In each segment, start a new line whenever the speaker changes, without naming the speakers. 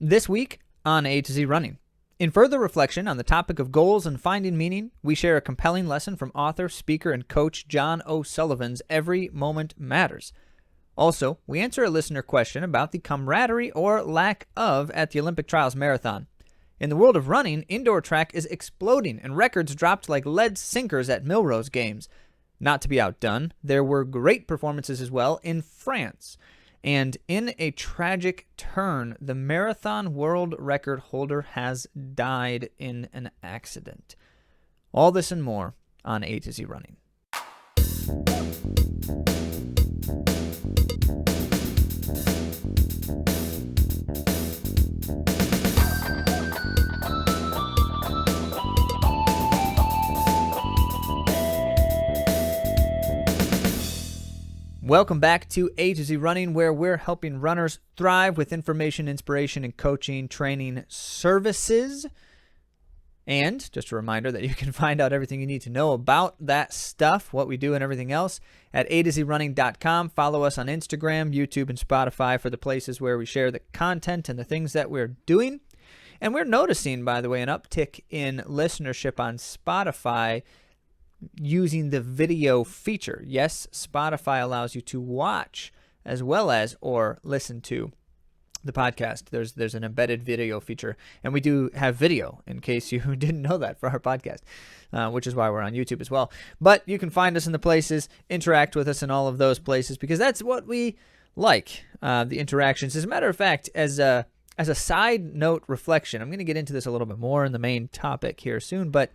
This week on A to Z Running. In further reflection on the topic of goals and finding meaning, we share a compelling lesson from author, speaker, and coach John O'Sullivan's Every Moment Matters. Also, we answer a listener question about the camaraderie or lack of at the Olympic Trials Marathon. In the world of running, indoor track is exploding and records dropped like lead sinkers at Millrose Games. Not to be outdone, there were great performances as well in France. And in a tragic turn, the marathon world record holder has died in an accident. All this and more on A to Z Running. Welcome back to A to Z Running, where we're helping runners thrive with information, inspiration, and coaching, training services. And just a reminder that you can find out everything you need to know about that stuff, what we do and everything else, at AtoZrunning.com. Follow us on Instagram, YouTube, and Spotify for the places where we share the content and the things that we're doing. And we're noticing, by the way, an uptick in listenership on Spotify using the video feature. Yes, Spotify allows you to watch as well as or listen to the podcast. There's an embedded video feature, and we do have video in case you didn't know that for our podcast, which is why we're on YouTube as well. But you can find us in the places, interact with us in all of those places, because that's what we like, the interactions. As a matter of fact, as a side note reflection, I'm going to get into this a little bit more in the main topic here soon, but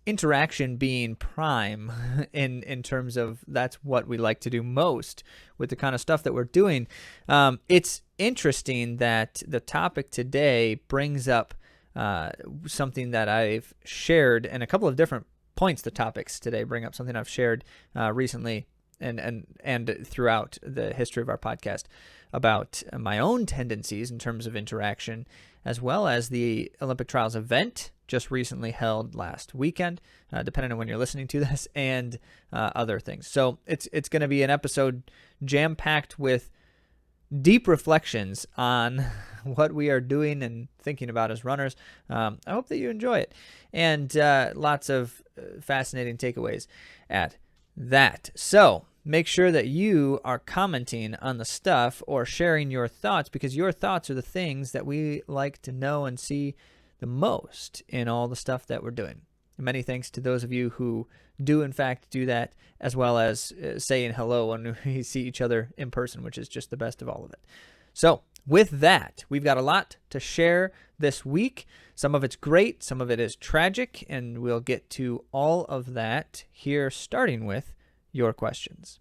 interaction being prime in terms of that's what we like to do most with the kind of stuff that we're doing. It's interesting that the topic today brings up something that I've shared, and a couple of different points. The topics today bring up something I've shared recently and throughout the history of our podcast about my own tendencies in terms of interaction, as well as the Olympic Trials event just recently held last weekend, depending on when you're listening to this, and other things. So it's going to be an episode jam-packed with deep reflections on what we are doing and thinking about as runners. I hope that you enjoy it, and lots of fascinating takeaways at that. So make sure that you are commenting on the stuff or sharing your thoughts, because your thoughts are the things that we like to know and see the most in all the stuff that we're doing. And many thanks to those of you who do in fact do that, as well as saying hello when we see each other in person, which is just the best of all of it. So with that, we've got a lot to share this week. Some of it's great, some of it is tragic, and we'll get to all of that here, starting with your questions.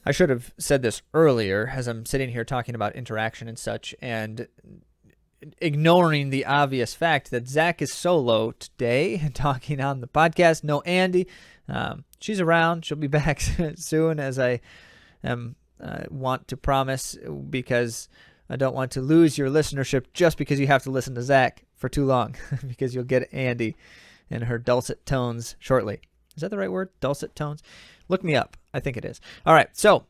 I should have said this earlier as I'm sitting here talking about interaction and such, and ignoring the obvious fact that Zach is solo today talking on the podcast. No Andy. She's around. She'll be back soon, as I want to promise, because I don't want to lose your listenership just because you have to listen to Zach for too long, because you'll get Andy and her dulcet tones shortly. Is that the right word? Dulcet tones? Look me up. I think it is. All right, so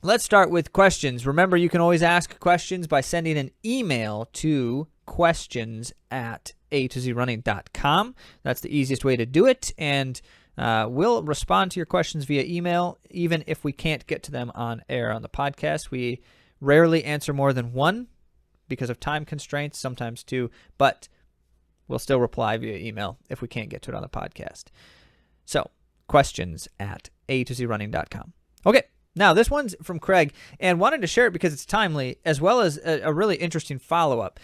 let's start with questions. Remember, you can always ask questions by sending an email to questions@atozrunning.com. That's the easiest way to do it, and we'll respond to your questions via email, even if we can't get to them on air on the podcast. We rarely answer more than one because of time constraints, sometimes two, but we'll still reply via email if we can't get to it on the podcast. So, questions@atozrunning.com. Okay, now this one's from Craig, and wanted to share it because it's timely, as well as a really interesting follow-up.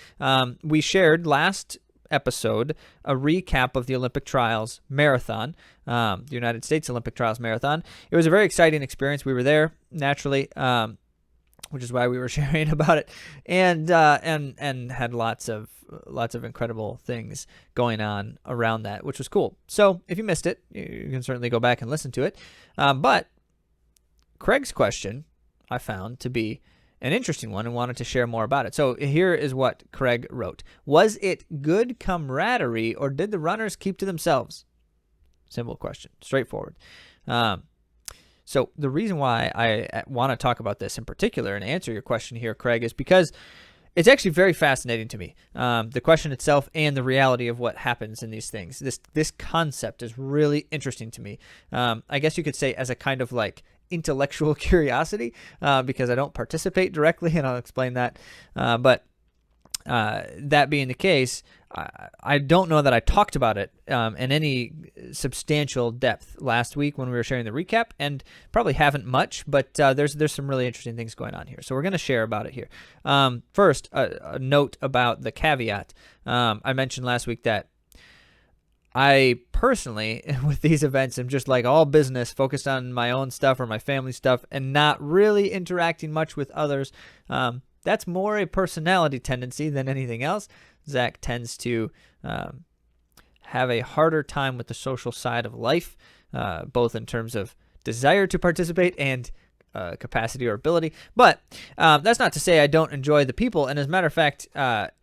We shared last episode a recap of the Olympic Trials Marathon, the United States Olympic Trials Marathon. It was a very exciting experience. We were there, naturally, which is why we were sharing about it, and had lots of incredible things going on around that, which was cool. So if you missed it, you can certainly go back and listen to it. But Craig's question I found to be an interesting one and wanted to share more about it. So here is what Craig wrote. Was it good camaraderie, or did the runners keep to themselves? Simple question, straightforward. So the reason why I want to talk about this in particular and answer your question here, Craig, is because it's actually very fascinating to me. The question itself and the reality of what happens in these things. This concept is really interesting to me. I guess you could say as a kind of like intellectual curiosity, because I don't participate directly, and I'll explain that. But that being the case, I don't know that I talked about it in any substantial depth last week when we were sharing the recap, and probably haven't much, but there's some really interesting things going on here. So we're going to share about it here. First, a note about the caveat. I mentioned last week that I personally, with these events, am just like all business, focused on my own stuff or my family stuff, and not really interacting much with others. That's more a personality tendency than anything else. Zach tends to have a harder time with the social side of life, both in terms of desire to participate and capacity or ability. But that's not to say I don't enjoy the people. And as a matter of fact,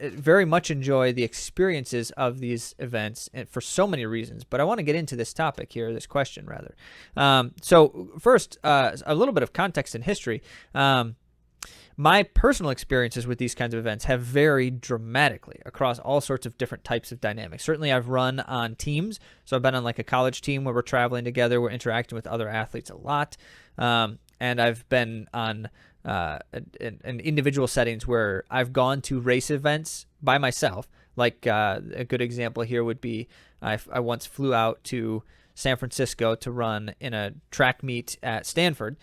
very much enjoy the experiences of these events, and for so many reasons. But I want to get into this topic here, this question rather. So first, a little bit of context and history. My personal experiences with these kinds of events have varied dramatically across all sorts of different types of dynamics. Certainly, I've run on teams. So I've been on like a college team where we're traveling together. We're interacting with other athletes a lot. And I've been on in individual settings where I've gone to race events by myself. Like a good example here would be I once flew out to San Francisco to run in a track meet at Stanford,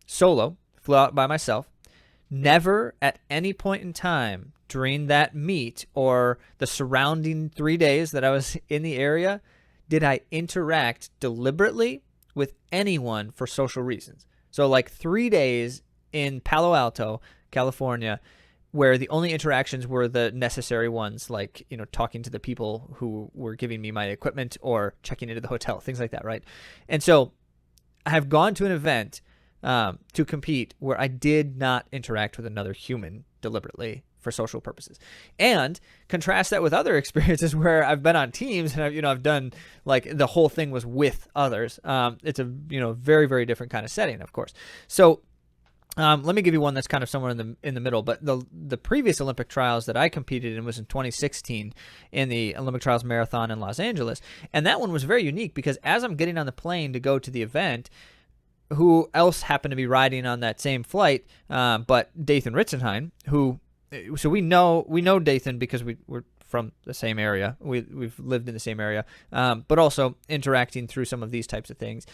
solo, flew out by myself. Never at any point in time during that meet or the surrounding 3 days that I was in the area did I interact deliberately with anyone for social reasons. So like 3 days in Palo Alto, California, where the only interactions were the necessary ones, like, you know, talking to the people who were giving me my equipment or checking into the hotel, things like that, right? And so I have gone to an event to compete where I did not interact with another human deliberately for social purposes, and contrast that with other experiences where I've been on teams and I've done like the whole thing was with others. It's a very, very different kind of setting, of course. So let me give you one that's kind of somewhere in the middle. But the previous Olympic trials that I competed in was in 2016 in the Olympic Trials Marathon in Los Angeles, and that one was very unique because as I'm getting on the plane to go to the event, who else happened to be riding on that same flight but Dathan Ritzenheim, who, so we know Dathan because we're from the same area. We've lived in the same area, but also interacting through some of these types of things.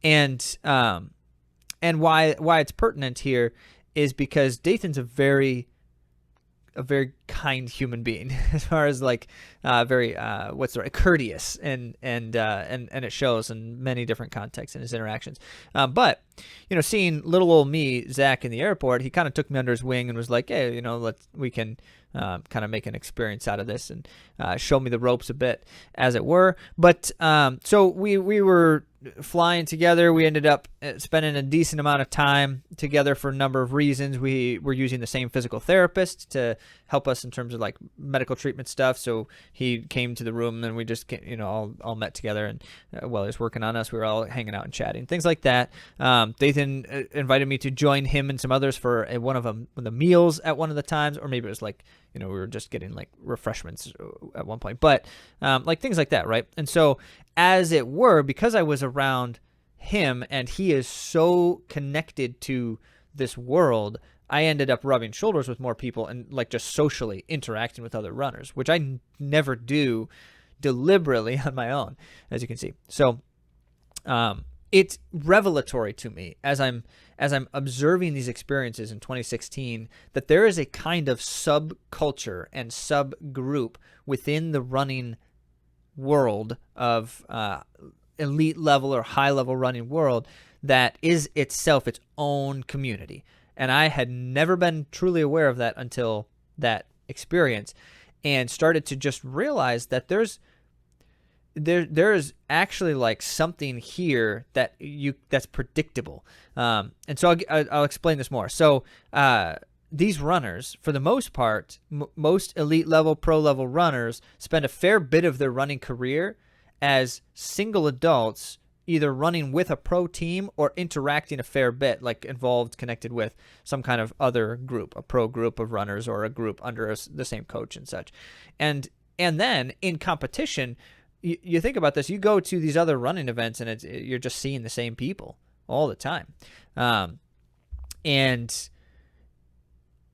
And why it's pertinent here is because Dathan's a very kind human being, as far as like very courteous, and it shows in many different contexts in his interactions. But seeing little old me, Zach, in the airport, he kind of took me under his wing and was like, hey, we can kind of make an experience out of this and show me the ropes a bit, as it were. But so we were flying together. We ended up spending a decent amount of time together for a number of reasons. We were using the same physical therapist to help us in terms of like medical treatment stuff. So he came to the room and we just all met together, and while he was working on us, we were all hanging out and chatting, things like that. Dathan invited me to join him and some others for one of the meals at one of the times, or maybe it was like we were just getting like refreshments at one point, but like things like that, right? And so, as it were, because I was around him and he is so connected to this world, I ended up rubbing shoulders with more people and like just socially interacting with other runners, which I never do deliberately on my own, as you can see. So it's revelatory to me as I'm observing these experiences in 2016 that there is a kind of subculture and subgroup within the running world of elite level or high level running world that is itself its own community. And I had never been truly aware of that until that experience, and started to just realize that there is actually like something here that's predictable. And so I'll explain this more. So these runners, for the most part, most elite level, pro level runners spend a fair bit of their running career as single adults either running with a pro team or interacting a fair bit, like involved, connected with some kind of other group, a pro group of runners or a group under the same coach and such. And then in competition, you think about this, you go to these other running events and you're just seeing the same people all the time. And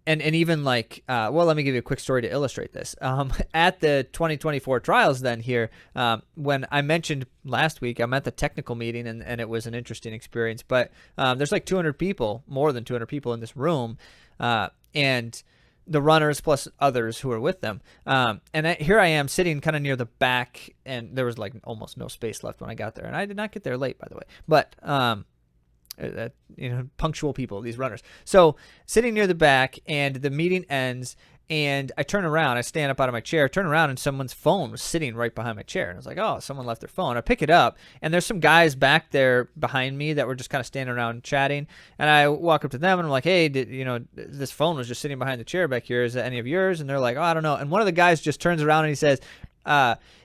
even like, well, let me give you a quick story to illustrate this. At the 2024 trials then here, when I mentioned last week, I'm at the technical meeting and it was an interesting experience, but there's like 200 people, more than 200 people in this room, and the runners plus others who are with them. Here I am sitting kind of near the back, and there was like almost no space left when I got there. And I did not get there late, by the way, but punctual people, these runners. So sitting near the back, and the meeting ends, and I turn around, I stand up out of my chair, turn around, and someone's phone was sitting right behind my chair. And I was like, oh, someone left their phone. I pick it up, and there's some guys back there behind me that were just kind of standing around chatting. And I walk up to them, and I'm like, hey, this phone was just sitting behind the chair back here. Is that any of yours? And they're like, oh, I don't know. And one of the guys just turns around and he says,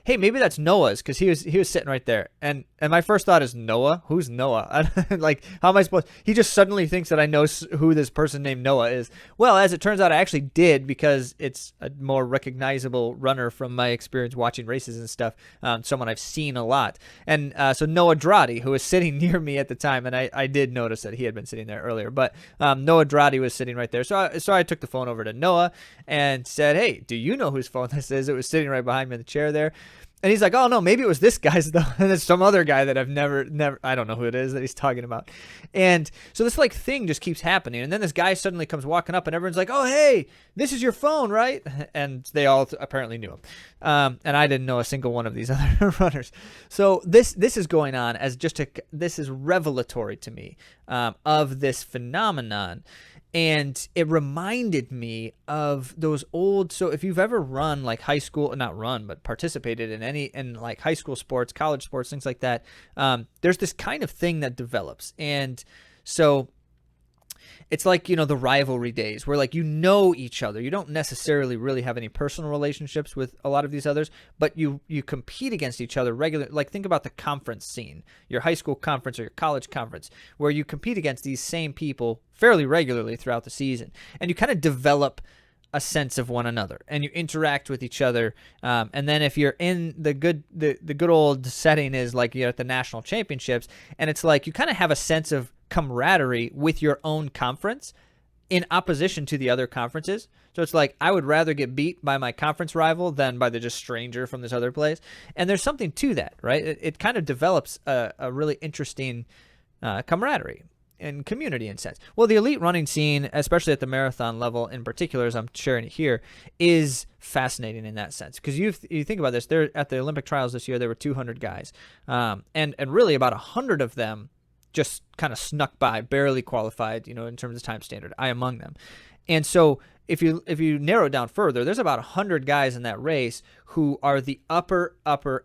hey, maybe that's Noah's, because he was sitting right there. And my first thought is, Noah? Who's Noah? Like, how am I supposed? He just suddenly thinks that I know who this person named Noah is. Well, as it turns out, I actually did, because it's a more recognizable runner from my experience watching races and stuff. Someone I've seen a lot. And so Noah Drati, who was sitting near me at the time, and I did notice that he had been sitting there earlier, but Noah Drati was sitting right there. So I took the phone over to Noah and said, hey, do you know whose phone this is? It was sitting right behind me in the chair there. And he's like, oh, no, maybe it was this guy's, though. And it's some other guy that I've never, I don't know who it is that he's talking about. And so this like thing just keeps happening. And then this guy suddenly comes walking up, and everyone's like, oh, hey, this is your phone, right? And they all apparently knew him. And I didn't know a single one of these other runners. So this is going on as this is revelatory to me of this phenomenon. And it reminded me of those old, so if you've ever run like high school, not run, but participated in like high school sports, college sports, things like that, there's this kind of thing that develops. And so it's like, the rivalry days where like, each other. You don't necessarily really have any personal relationships with a lot of these others, but you compete against each other regularly. Like, think about the conference scene, your high school conference or your college conference, where you compete against these same people fairly regularly throughout the season. And you kind of develop a sense of one another, and you interact with each other. And then if you're in the good old setting is like you're at the national championships, and it's like you kind of have a sense of camaraderie with your own conference in opposition to the other conferences. So it's like, I would rather get beat by my conference rival than by the just stranger from this other place. And there's something to that, right? It kind of develops a really interesting camaraderie and community in sense. Well, the elite running scene, especially at the marathon level in particular, as I'm sharing it here, is fascinating in that sense. Because you think about this, there at the Olympic trials this year, there were 200 guys. And really about 100 of them just kind of snuck by, barely qualified, in terms of time standard, I among them. And so if you narrow it down further, there's about 100 guys in that race who are the upper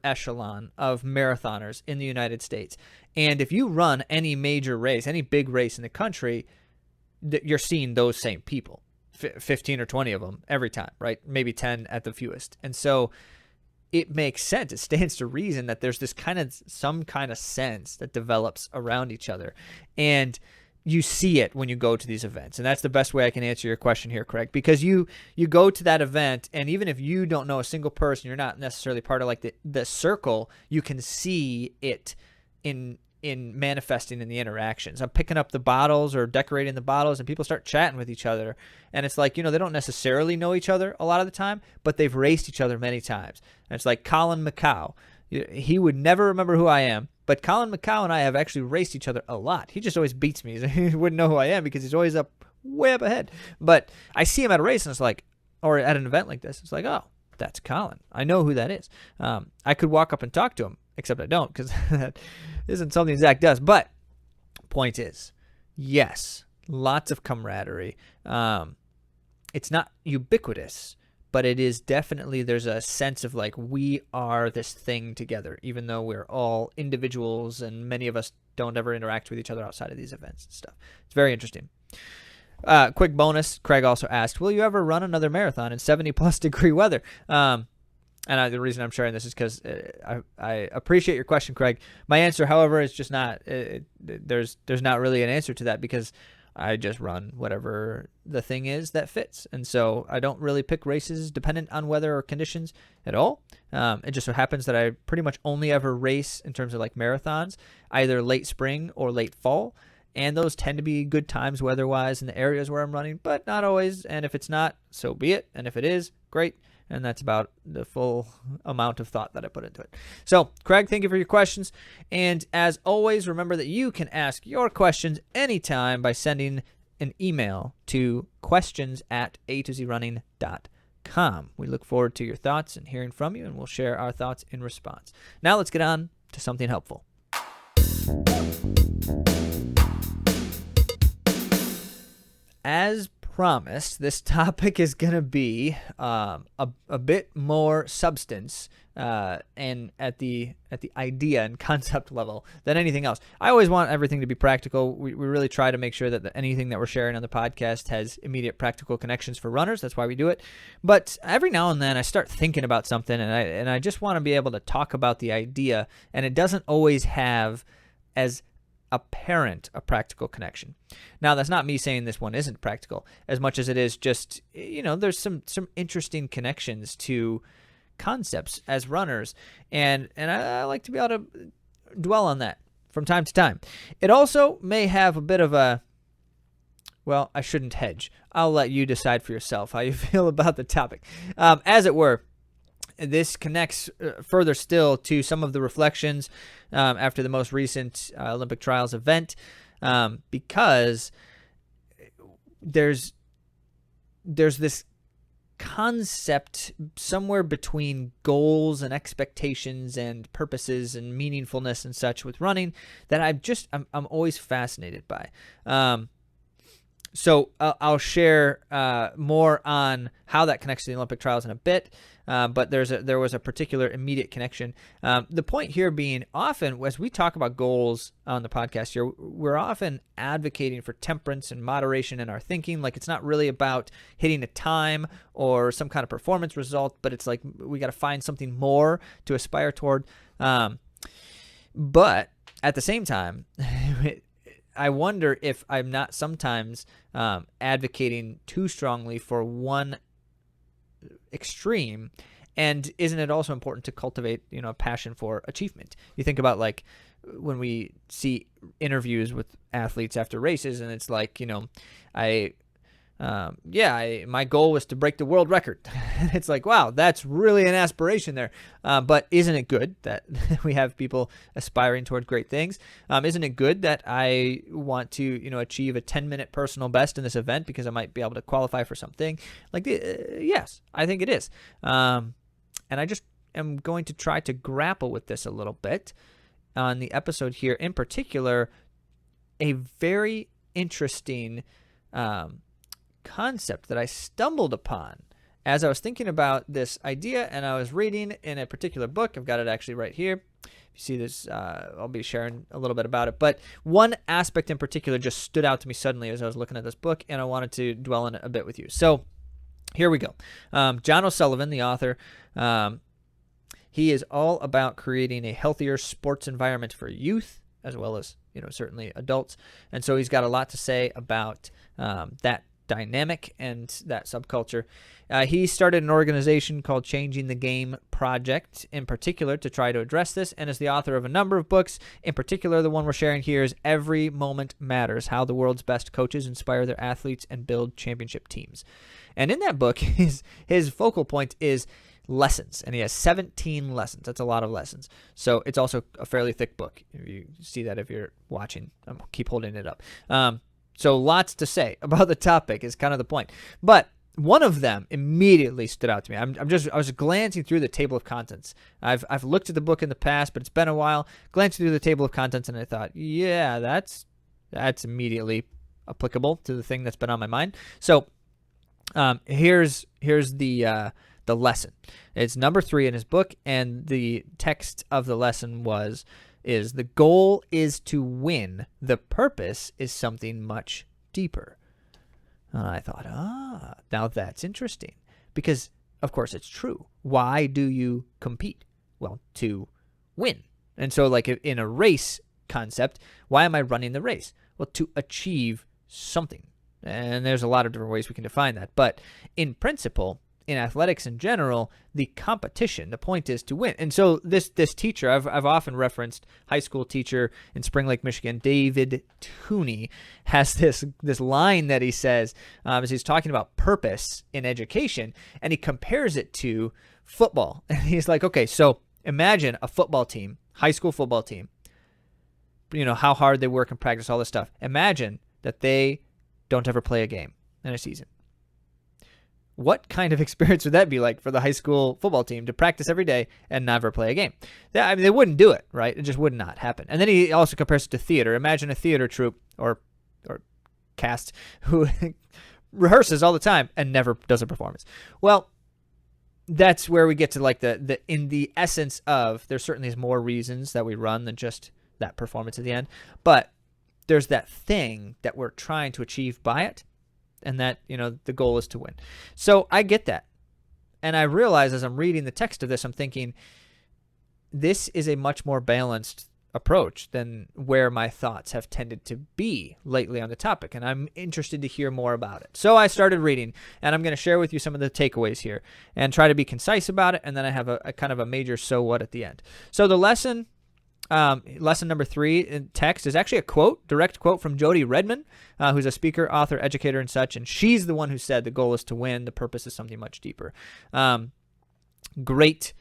echelon of marathoners in the United States. And if you run any major race, any big race in the country, you're seeing those same people, 15 or 20 of them every time, right? Maybe 10 at the fewest. And so it makes sense. It stands to reason that there's this some kind of sense that develops around each other. And you see it when you go to these events. And that's the best way I can answer your question here, Craig, because you go to that event, and even if you don't know a single person, you're not necessarily part of like the circle, you can see it in manifesting in the interactions. I'm picking up the bottles or decorating the bottles, and people start chatting with each other. And it's like, they don't necessarily know each other a lot of the time, but they've raced each other many times. And it's like Colin McCow. He would never remember who I am, but Colin McCow and I have actually raced each other a lot. He just always beats me. He wouldn't know who I am because he's always way up ahead. But I see him at a race, and it's like, or at an event like this, it's like, oh, that's Colin. I know who that is. I could walk up and talk to him, except I don't, because that isn't something Zach does. But point is, yes, lots of camaraderie. It's not ubiquitous, but it is definitely, there's a sense of like, we are this thing together, even though we're all individuals and many of us don't ever interact with each other outside of these events and stuff. It's very interesting. Quick bonus, Craig also asked, will you ever run another marathon in 70 plus degree weather? And the reason I'm sharing this is because I appreciate your question, Craig. My answer, however, is just not. There's not really an answer to that because I just run whatever the thing is that fits, and so I don't really pick races dependent on weather or conditions at all. It just so happens that I pretty much only ever race in terms of like marathons, either late spring or late fall. And those tend to be good times weather-wise in the areas where I'm running, but not always. And if it's not, so be it. And if it is, great. And that's about the full amount of thought that I put into it. So, Craig, thank you for your questions. And as always, remember that you can ask your questions anytime by sending an email to questions@AtoZrunning.com. We look forward to your thoughts and hearing from you, and we'll share our thoughts in response. Now let's get on to something helpful. As promised, this topic is going to be a bit more substance and at the idea and concept level than anything else. I always want everything to be practical. We really try to make sure that anything that we're sharing on the podcast has immediate practical connections for runners. That's why we do it. But every now and then I start thinking about something and I just want to be able to talk about the idea, and it doesn't always have as apparent a practical connection. Now, that's not me saying this one isn't practical as much as it is just, there's some interesting connections to concepts as runners, and I like to be able to dwell on that from time to time. It also may have a bit of I shouldn't hedge. I'll let you decide for yourself how you feel about the topic. As it were, this connects further still to some of the reflections after the most recent Olympic trials event, because there's this concept somewhere between goals and expectations and purposes and meaningfulness and such with running that I'm always fascinated by. So I'll share more on how that connects to the Olympic trials in a bit, but there was a particular immediate connection. The point here being, often as we talk about goals on the podcast here, we're often advocating for temperance and moderation in our thinking. Like, it's not really about hitting a time or some kind of performance result, but it's like we got to find something more to aspire toward. But at the same time, I wonder if I'm not sometimes advocating too strongly for one extreme, and isn't it also important to cultivate, a passion for achievement? You think about like when we see interviews with athletes after races, and it's like, my goal was to break the world record. It's like, wow, that's really an aspiration there. But isn't it good that we have people aspiring toward great things? Isn't it good that I want to, achieve a 10-minute personal best in this event because I might be able to qualify for something? Like, yes, I think it is. And I just am going to try to grapple with this a little bit on the episode here. In particular, a very interesting concept that I stumbled upon as I was thinking about this idea, and I was reading in a particular book. I've got it actually right here. If you see this, I'll be sharing a little bit about it. But one aspect in particular just stood out to me suddenly as I was looking at this book, and I wanted to dwell on it a bit with you. So here we go. John O'Sullivan, the author, he is all about creating a healthier sports environment for youth, as well as, certainly adults. And so he's got a lot to say about that dynamic and that subculture. He started an organization called Changing the Game Project, in particular, to try to address this, and is the author of a number of books. In particular, the one we're sharing here is Every Moment Matters: How the World's Best Coaches Inspire Their Athletes and Build Championship Teams. And in that book, his focal point is lessons, and he has 17 lessons. That's a lot of lessons. So it's also a fairly thick book. If you see that if you're watching, I'll keep holding it up. So lots to say about the topic is kind of the point. But one of them immediately stood out to me. I was glancing through the table of contents. I've looked at the book in the past, but it's been a while. Glancing through the table of contents, and I thought, yeah, that's immediately applicable to the thing that's been on my mind. So here's the lesson. It's number 3 in his book, and the text of the lesson is the goal is to win. The purpose is something much deeper. I thought, now that's interesting, because of course, it's true. Why do you compete? Well, to win. And so like in a race concept, why am I running the race? Well, to achieve something. And there's a lot of different ways we can define that. But in principle, in athletics in general, the competition, the point is to win. And so this teacher, I've often referenced high school teacher in Spring Lake, Michigan, David Tooney, has this line that he says as he's talking about purpose in education, and he compares it to football. And he's like, okay, so imagine a football team, high school football team, how hard they work and practice, all this stuff. Imagine that they don't ever play a game in a season. What kind of experience would that be like for the high school football team to practice every day and never play a game? They wouldn't do it, right? It just would not happen. And then he also compares it to theater. Imagine a theater troupe or cast who rehearses all the time and never does a performance. Well, that's where we get to like in the essence of, there certainly is more reasons that we run than just that performance at the end, but there's that thing that we're trying to achieve by it, and that, the goal is to win. So I get that. And I realize as I'm reading the text of this, I'm thinking, this is a much more balanced approach than where my thoughts have tended to be lately on the topic, and I'm interested to hear more about it. So I started reading, and I'm going to share with you some of the takeaways here and try to be concise about it, and then I have a kind of a major so what at the end. So the lesson number 3 in text is actually a direct quote from Jody Redman, who's a speaker, author, educator, and such, and she's the one who said the goal is to win, the purpose is something much deeper. Great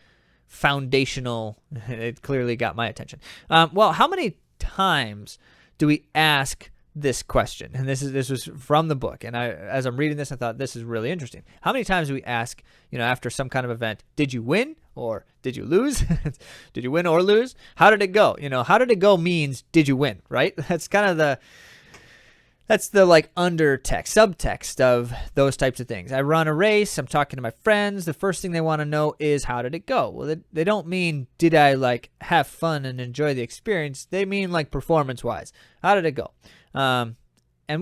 foundational, it clearly got my attention. Well, how many times do we ask this question? And this was from the book, and as I'm reading this, I thought this is really interesting. How many times do we ask, after some kind of event, did you win or did you lose? Did you win or lose? How did it go? How did it go means did you win, right? That's kind of that's the like undertext, subtext of those types of things. I run a race, I'm talking to my friends. The first thing they want to know is how did it go? Well, they don't mean did I like have fun and enjoy the experience? They mean like performance wise. How did it go? And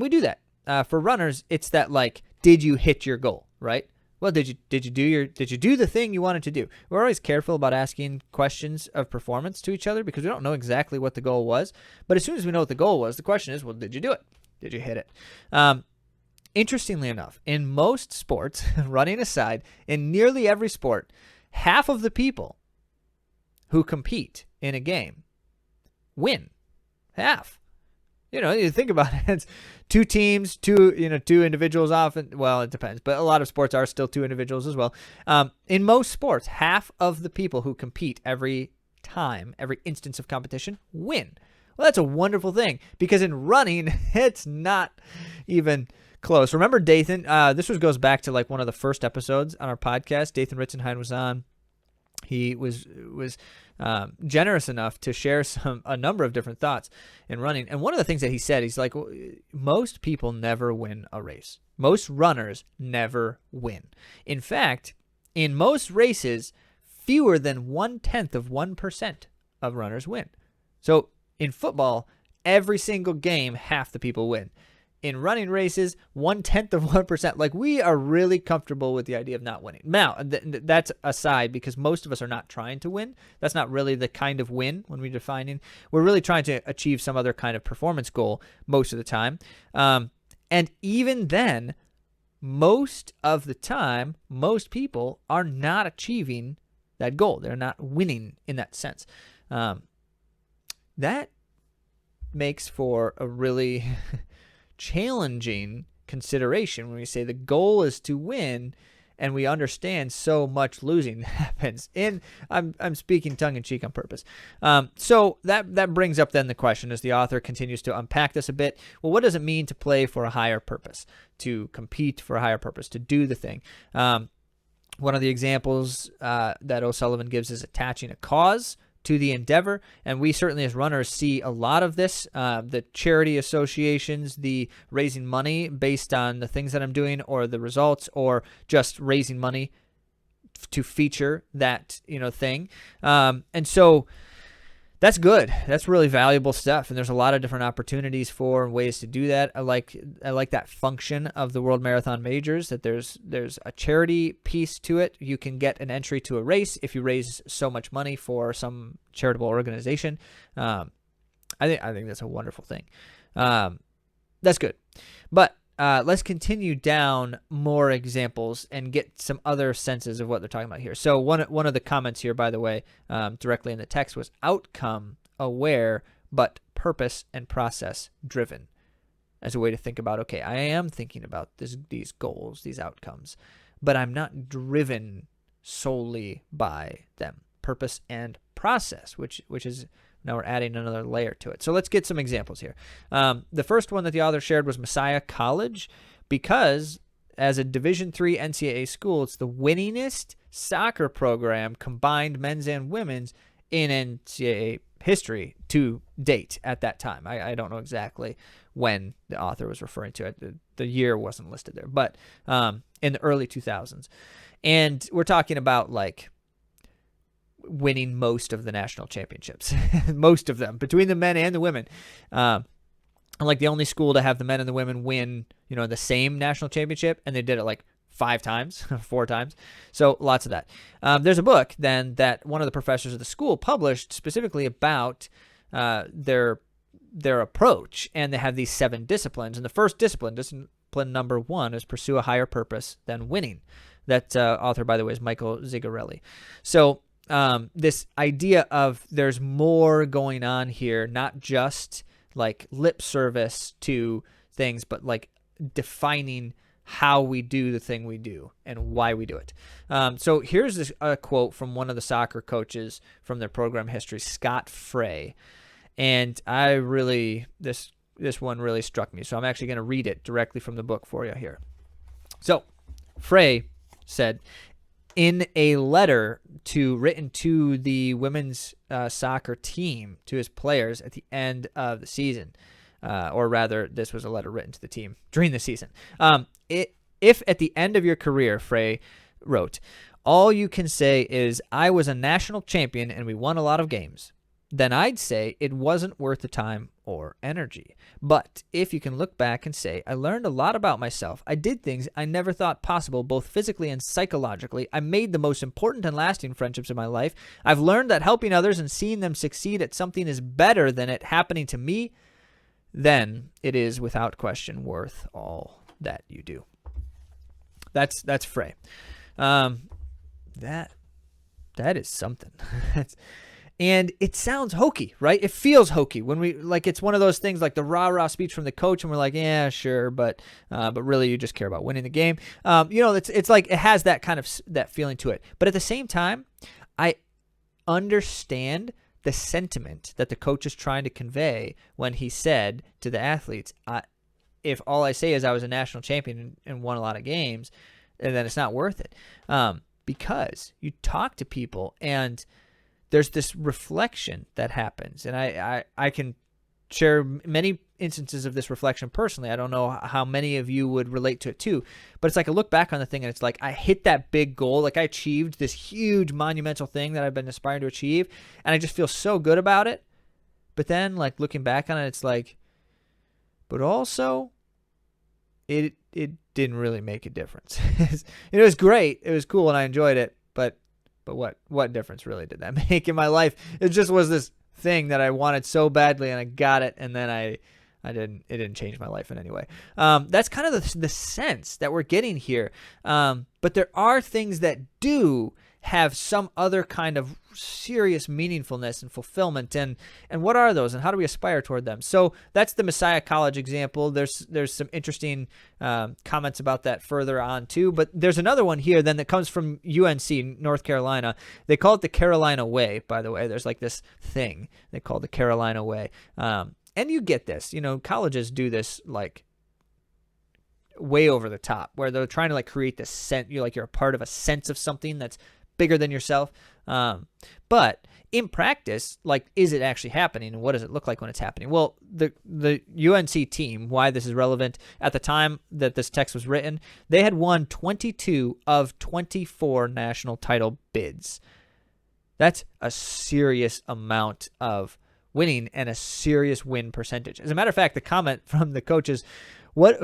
we do that. For runners, it's that like, did you hit your goal, right? Well, did you do the thing you wanted to do? We're always careful about asking questions of performance to each other because we don't know exactly what the goal was. But as soon as we know what the goal was, the question is, well, did you do it? Did you hit it? Interestingly enough, in most sports, running aside, in nearly every sport, half of the people who compete in a game win. Half. You think about it, it's 2 teams, 2 individuals often. Well, it depends, but a lot of sports are still 2 individuals as well. In most sports, half of the people who compete every time, every instance of competition, win. Well, that's a wonderful thing because in running, it's not even close. Remember Dathan? This goes back to like one of the first episodes on our podcast. Dathan Ritzenheim was on. He was generous enough to share a number of different thoughts in running. And one of the things that he said, he's like, most people never win a race. Most runners never win. In fact, in most races, fewer than 0.1% of runners win. So in football, every single game, half the people win. In running races, 0.1%. Like, we are really comfortable with the idea of not winning. Now, that's aside because most of us are not trying to win. That's not really the kind of win when we're defining. We're really trying to achieve some other kind of performance goal most of the time. And even then, most of the time, most people are not achieving that goal. They're not winning in that sense. That makes for a really challenging consideration when we say the goal is to win and we understand so much losing happens. And I'm speaking tongue-in-cheek on purpose. So that brings up then the question as the author continues to unpack this a bit. Well, what does it mean to play for a higher purpose, to compete for a higher purpose, to do the thing? One of the examples that O'Sullivan gives is attaching a cause to the endeavor, and we certainly as runners see a lot of this, the charity associations, the raising money based on the things that I'm doing or the results, or just raising money to feature that thing. And so That's good. That's really valuable stuff, and there's a lot of different opportunities for and ways to do that. I like that function of the World Marathon Majors, that there's a charity piece to it. You can get an entry to a race if you raise so much money for some charitable organization. I think that's a wonderful thing. That's good, but let's continue down more examples and get some other senses of what they're talking about here. So one of the comments here, by the way, directly in the text, was outcome aware, but purpose and process driven, as a way to think about, okay, I am thinking about these goals, these outcomes, but I'm not driven solely by them. Purpose and process, which is, now we're adding another layer to it. So let's get some examples here. The first one that the author shared was Messiah College, because as a Division III NCAA school, it's the winningest soccer program, combined men's and women's, in NCAA history to date at that time. I don't know exactly when the author was referring to it. The year wasn't listed there, but in the early 2000s. And we're talking about like winning most of the national championships, most of them, between the men and the women. Like the only school to have the men and the women win, the same national championship, and they did it like 5 times, 4 times. So lots of that. There's a book then that one of the professors of the school published specifically about their approach, and they have these 7 disciplines. And the first discipline number 1, is pursue a higher purpose than winning. That author, by the way, is Michael Zigarelli. So this idea of there's more going on here, not just like lip service to things, but like defining how we do the thing we do and why we do it. So here's a quote from one of the soccer coaches from their program history, Scott Frey. And this one really struck me. So I'm actually going to read it directly from the book for you here. So Frey said, in a letter written to the women's soccer team, to his players at the end of the season, or rather, this was a letter written to the team during the season. If at the end of your career, Frey wrote, all you can say is, I was a national champion and we won a lot of games, then I'd say it wasn't worth the time or energy. But if you can look back and say, I learned a lot about myself, I did things I never thought possible, both physically and psychologically, I made the most important and lasting friendships in my life, I've learned that helping others and seeing them succeed at something is better than it happening to me, then it is without question worth all that you do. That's Frey. That is something. And it sounds hokey, right? It feels hokey when it's one of those things like the rah-rah speech from the coach, and we're like, yeah, sure, but really you just care about winning the game. It's like it has that kind of that feeling to it. But at the same time, I understand the sentiment that the coach is trying to convey when he said to the athletes, if all I say is I was a national champion and won a lot of games, then it's not worth it. Because you talk to people and there's this reflection that happens. And I can share many instances of this reflection personally. I don't know how many of you would relate to it too, but it's like I look back on the thing and it's like I hit that big goal. Like I achieved this huge monumental thing that I've been aspiring to achieve, and I just feel so good about it. But then like looking back on it, it's like, but also it didn't really make a difference. It was great. It was cool and I enjoyed it, but what difference really did that make in my life? It just was this thing that I wanted so badly and I got it, and then it didn't change my life in any way. That's kind of the sense that we're getting here. But there are things that do have some other kind of serious meaningfulness and fulfillment, and what are those, and how do we aspire toward them? So that's the Messiah College example. There's some interesting comments about that further on too, but there's another one here then that comes from UNC, North Carolina. They call it the Carolina Way, by the way. There's like this thing they call the Carolina Way, and you get this, colleges do this like way over the top, where they're trying to like create this sense, you're a part of a sense of something that's bigger than yourself. But in practice, like, is it actually happening, and what does it look like when it's happening? Well, the UNC team, why this is relevant, at the time that this text was written, they had won 22 of 24 national title bids. That's a serious amount of winning and a serious win percentage. As a matter of fact, the comment from the coach is, what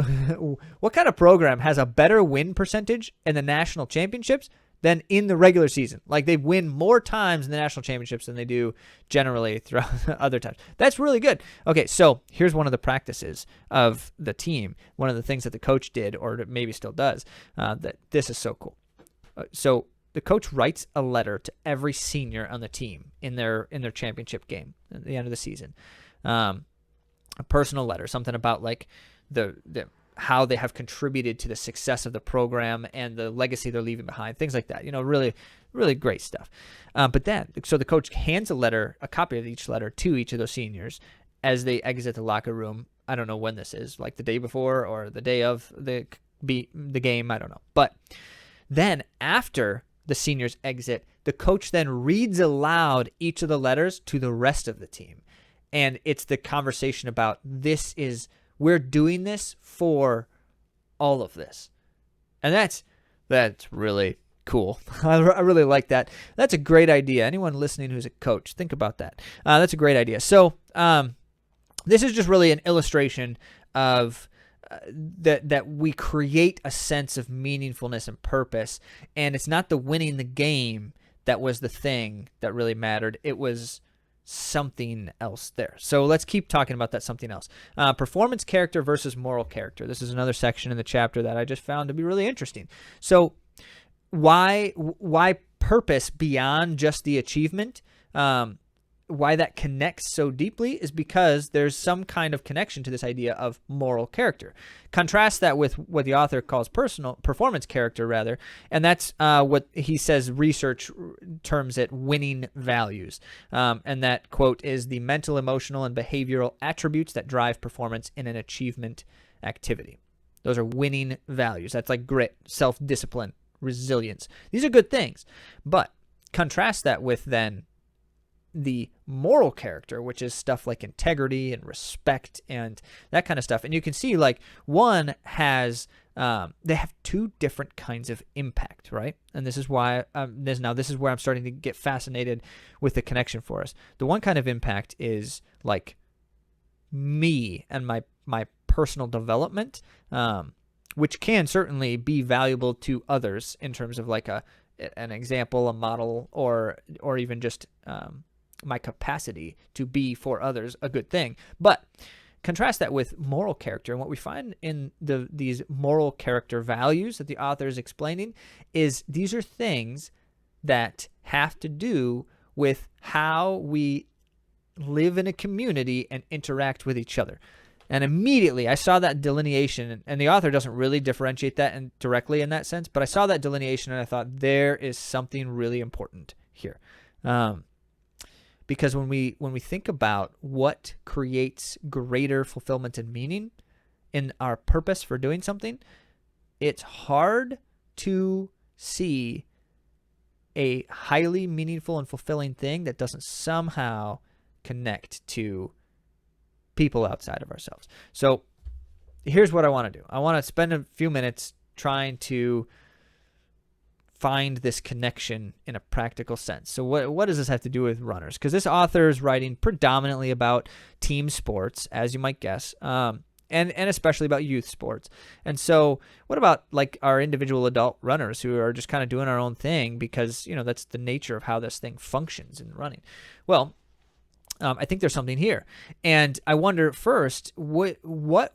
kind of program has a better win percentage in the national championships than in the regular season? Like, they win more times in the national championships than they do generally throughout other times. That's really good. Okay, so here's one of the practices of the team. One of the things that the coach did, or maybe still does, that this is so cool. So the coach writes a letter to every senior on the team in their championship game at the end of the season. A personal letter, something about like the how they have contributed to the success of the program and the legacy they're leaving behind, things like that. Really, really great stuff. But then, so the coach hands a copy of each letter to each of those seniors as they exit the locker room. I don't know when this is, like the day before or the day of the game. I don't know. But then after the seniors exit, the coach then reads aloud each of the letters to the rest of the team. And it's the conversation about we're doing this for all of this. And that's really cool. I really like that. That's a great idea. Anyone listening who's a coach, think about that. That's a great idea. So this is just really an illustration of that we create a sense of meaningfulness and purpose. And it's not the winning the game that was the thing that really mattered. It was something else there. So let's keep talking about that something else. Performance character versus moral character. This is another section in the chapter that I just found to be really interesting. So why purpose beyond just the achievement? Why that connects so deeply is because there's some kind of connection to this idea of moral character. Contrast that with what the author calls performance character, rather, and that's what he says research terms it winning values. And that, quote, is the mental, emotional, and behavioral attributes that drive performance in an achievement activity. Those are winning values. That's like grit, self-discipline, resilience. These are good things. But contrast that with then the moral character, which is stuff like integrity and respect and that kind of stuff. And you can see, like, one has they have two different kinds of impact, right? And this is why this is where I'm starting to get fascinated with the connection for us. The one kind of impact is like me and my personal development, which can certainly be valuable to others in terms of like an example, a model, or even just my capacity to be for others a good thing. But contrast that with moral character, and what we find in these moral character values that the author is explaining is these are things that have to do with how we live in a community and interact with each other. And immediately I saw that delineation, and the author doesn't really differentiate that directly in that sense, but I saw that delineation and I thought there is something really important here. Because when we think about what creates greater fulfillment and meaning in our purpose for doing something, it's hard to see a highly meaningful and fulfilling thing that doesn't somehow connect to people outside of ourselves. So here's what I want to do. I want to spend a few minutes trying to find this connection in a practical sense. So what does this have to do with runners? Because this author is writing predominantly about team sports, as you might guess, and especially about youth sports. And so what about like our individual adult runners who are just kind of doing our own thing because, that's the nature of how this thing functions in running? Well, I think there's something here. And I wonder first, what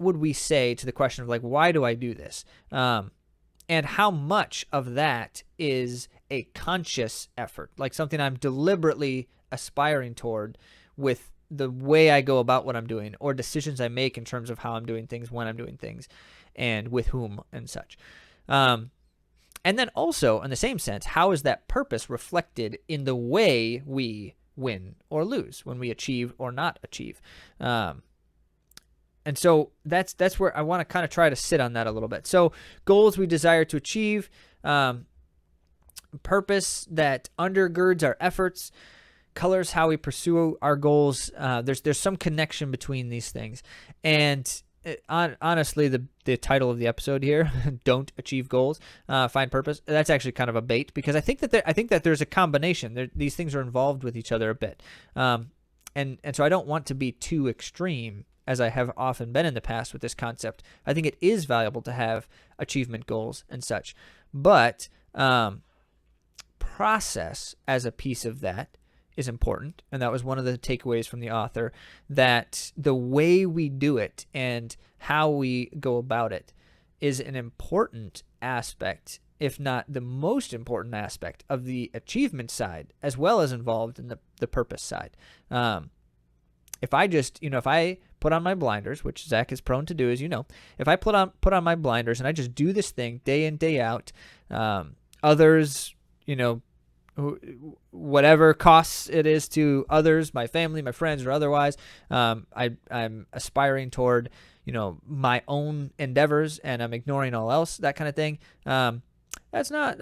would we say to the question of like, why do I do this? And how much of that is a conscious effort, like something I'm deliberately aspiring toward with the way I go about what I'm doing, or decisions I make in terms of how I'm doing things, when I'm doing things, and with whom and such. And then also, in the same sense, how is that purpose reflected in the way we win or lose, when we achieve or not achieve? And so that's where I want to kind of try to sit on that a little bit. So goals we desire to achieve, purpose that undergirds our efforts, colors how we pursue our goals. There's some connection between these things. And honestly, the title of the episode here, "Don't Achieve Goals, Find Purpose," that's actually kind of a bait, because I think that there's a combination. These things are involved with each other a bit, and so I don't want to be too extreme, as I have often been in the past with this concept. I think it is valuable to have achievement goals and such, but process as a piece of that is important, and that was one of the takeaways from the author, that the way we do it and how we go about it is an important aspect, if not the most important aspect, of the achievement side, as well as involved in the purpose side. If I just, if I put on my blinders, which Zach is prone to do, as you know, if I put on my blinders and I just do this thing day in, day out, others, whatever costs it is to others, my family, my friends, or otherwise, I'm aspiring toward, my own endeavors, and I'm ignoring all else, that kind of thing. That's not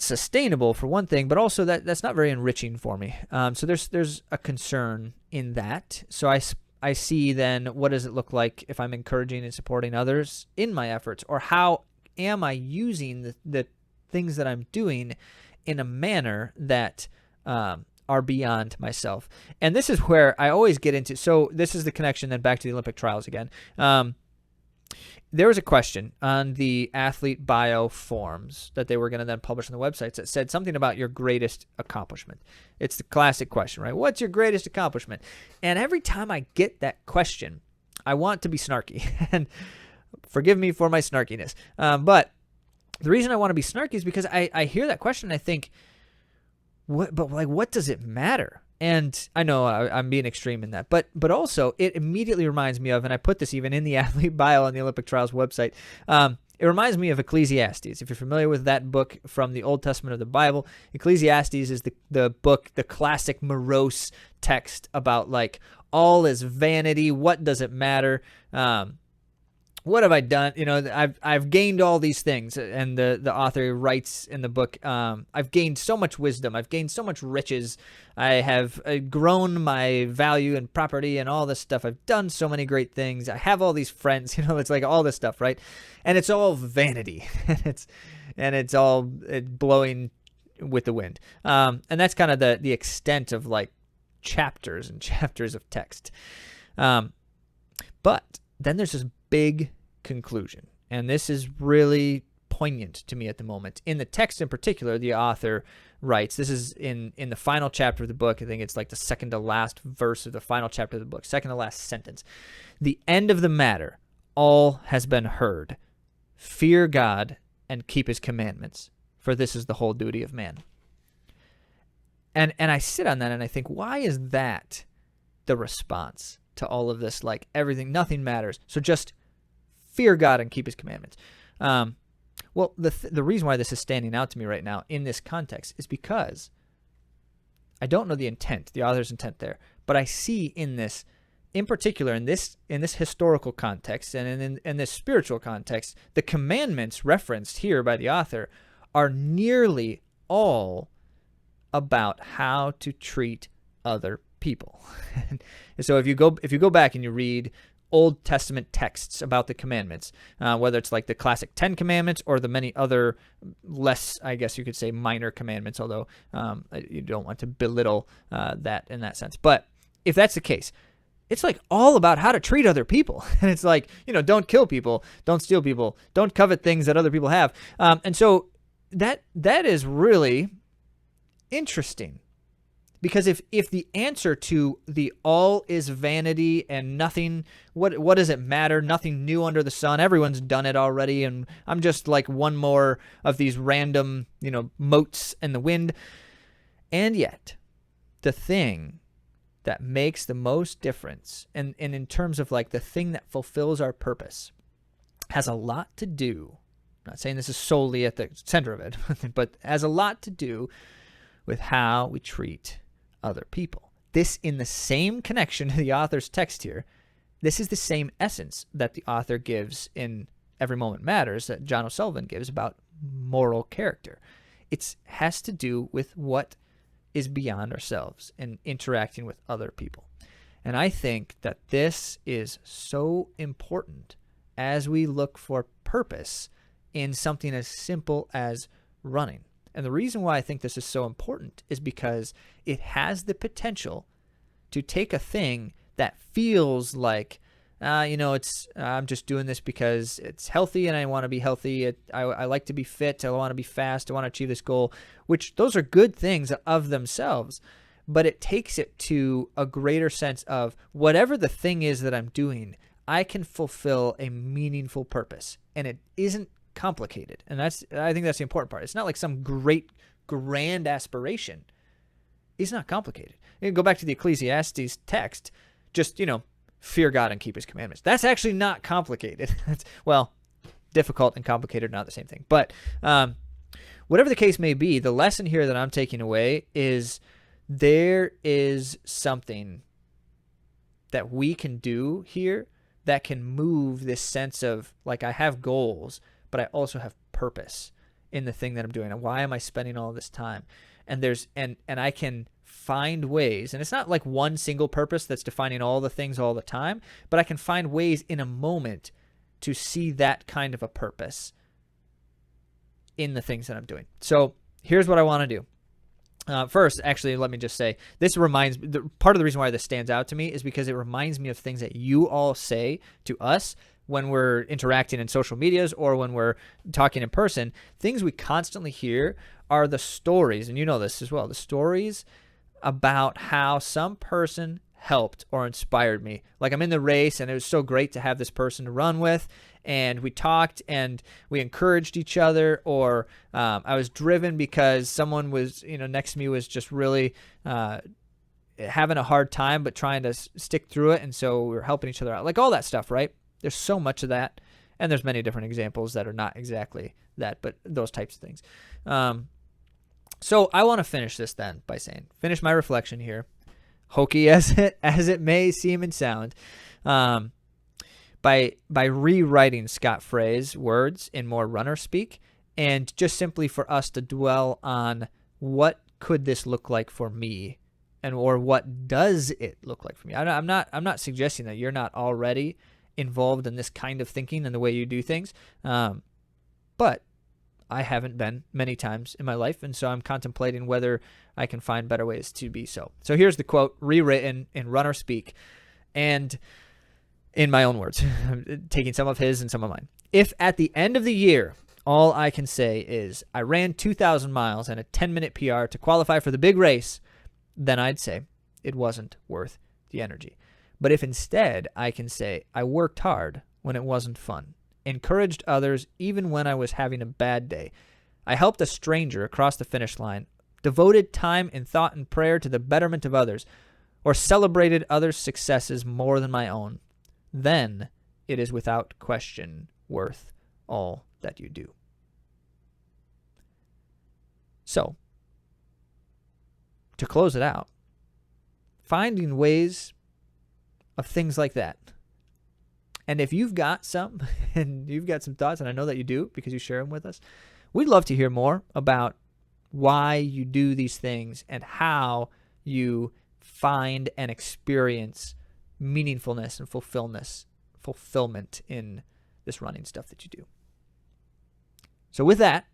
sustainable, for one thing, but also that's not very enriching for me. So there's a concern in that. So I see then, what does it look like if I'm encouraging and supporting others in my efforts, or how am I using the things that I'm doing in a manner that are beyond myself. And this is where I always get into, so this is the connection then back to the Olympic trials again. There was a question on the athlete bio forms that they were going to then publish on the websites that said something about your greatest accomplishment. It's the classic question, right? What's your greatest accomplishment? And every time I get that question, I want to be snarky. And forgive me for my snarkiness. But the reason I want to be snarky is because I hear that question and I think, what does it matter? And I know I'm being extreme in that, but also it immediately reminds me of, and I put this even in the athlete bio on the Olympic Trials website, it reminds me of Ecclesiastes. If you're familiar with that book from the Old Testament of the Bible, Ecclesiastes is the book, the classic morose text about like all is vanity. What does it matter? What have I done? I've gained all these things, and the author writes in the book, I've gained so much wisdom, I've gained so much riches, I have grown my value and property and all this stuff, I've done so many great things, I have all these friends, it's like all this stuff, right? And it's all vanity, and it's all blowing with the wind, and that's kind of the extent of like chapters and chapters of text, but then there's this big conclusion, and this is really poignant to me at the moment. In the text in particular, the author writes, this is in the final chapter of the book, I think it's like the second to last verse of the final chapter of the book, second to last sentence. "The end of the matter, all has been heard. Fear God and keep his commandments, for this is the whole duty of man." And I sit on that and I think, why is that the response to all of this? Like everything, nothing matters, so just fear God and keep his commandments. Well, the reason why this is standing out to me right now in this context is because I don't know the intent, the author's intent there, but I see in this, in particular in this historical context and in this spiritual context, the commandments referenced here by the author are nearly all about how to treat other people. And so if you go back and you read Old Testament texts about the commandments, whether it's like the classic 10 commandments or the many other less, I guess you could say, minor commandments, although you don't want to belittle that in that sense. But if that's the case, it's like all about how to treat other people. And it's like, don't kill people, don't steal people, don't covet things that other people have. And so that is really interesting. Because if the answer to the all is vanity and nothing, what does it matter? Nothing new under the sun. Everyone's done it already, and I'm just like one more of these random, motes in the wind. And yet, the thing that makes the most difference, and in terms of like the thing that fulfills our purpose, has a lot to do, I'm not saying this is solely at the center of it, but has a lot to do with how we treat other people. This, in the same connection to the author's text here, this is the same essence that the author gives in Every Moment Matters, that John O'Sullivan gives about moral character. It has to do with what is beyond ourselves and interacting with other people. And I think that this is so important as we look for purpose in something as simple as running. And the reason why I think this is so important is because it has the potential to take a thing that feels like, I'm just doing this because it's healthy and I want to be healthy. I like to be fit. I want to be fast. I want to achieve this goal, which those are good things of themselves. But it takes it to a greater sense of whatever the thing is that I'm doing, I can fulfill a meaningful purpose. And it isn't complicated. And I think that's the important part. It's not like some great, grand aspiration. It's not complicated. You can go back to the Ecclesiastes text, just, fear God and keep his commandments. That's actually not complicated. Well, difficult and complicated are not the same thing. But whatever the case may be, the lesson here that I'm taking away is there is something that we can do here that can move this sense of, like, I have goals, but I also have purpose in the thing that I'm doing. And why am I spending all this time? And and I can find ways, and it's not like one single purpose that's defining all the things all the time, but I can find ways in a moment to see that kind of a purpose in the things that I'm doing. So here's what I want to do. First, actually, let me just say, part of the reason why this stands out to me is because it reminds me of things that you all say to us when we're interacting in social medias or when we're talking in person. Things we constantly hear are the stories, and you know this as well, the stories about how some person helped or inspired me. Like, I'm in the race and it was so great to have this person to run with, and we talked and we encouraged each other, or I was driven because someone was, next to me was just really having a hard time but trying to stick through it, and so we were helping each other out. Like, all that stuff, right? There's so much of that, and there's many different examples that are not exactly that, but those types of things. So I want to finish this then by saying, finish my reflection here, hokey as it may seem and sound, by rewriting Scott Frey's words in more runner speak, and just simply for us to dwell on what could this look like for me, or what does it look like for me. I'm not suggesting that you're not already involved in this kind of thinking and the way you do things, but I haven't been many times in my life, and so I'm contemplating whether I can find better ways to be so. So here's the quote, rewritten in runner speak, and in my own words, taking some of his and some of mine. If at the end of the year, all I can say is I ran 2,000 miles and a 10-minute PR to qualify for the big race, then I'd say it wasn't worth the energy. But if instead I can say I worked hard when it wasn't fun, encouraged others even when I was having a bad day, I helped a stranger across the finish line, devoted time and thought and prayer to the betterment of others, or celebrated others' successes more than my own, then it is without question worth all that you do. So, to close it out, finding ways of things like that. And if you've got some, and you've got some thoughts, and I know that you do because you share them with us, we'd love to hear more about why you do these things and how you find and experience meaningfulness and fulfillment in this running stuff that you do. So with that,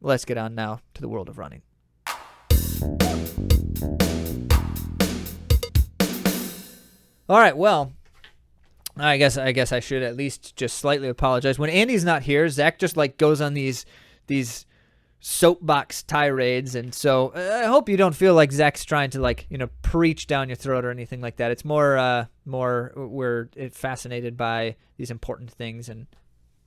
let's get on now to the world of running. All right, well, I guess I should at least just slightly apologize. When Andy's not here, Zach just goes on these soapbox tirades, and so I hope you don't feel like Zach's trying to preach down your throat or anything like that. It's more we're fascinated by these important things and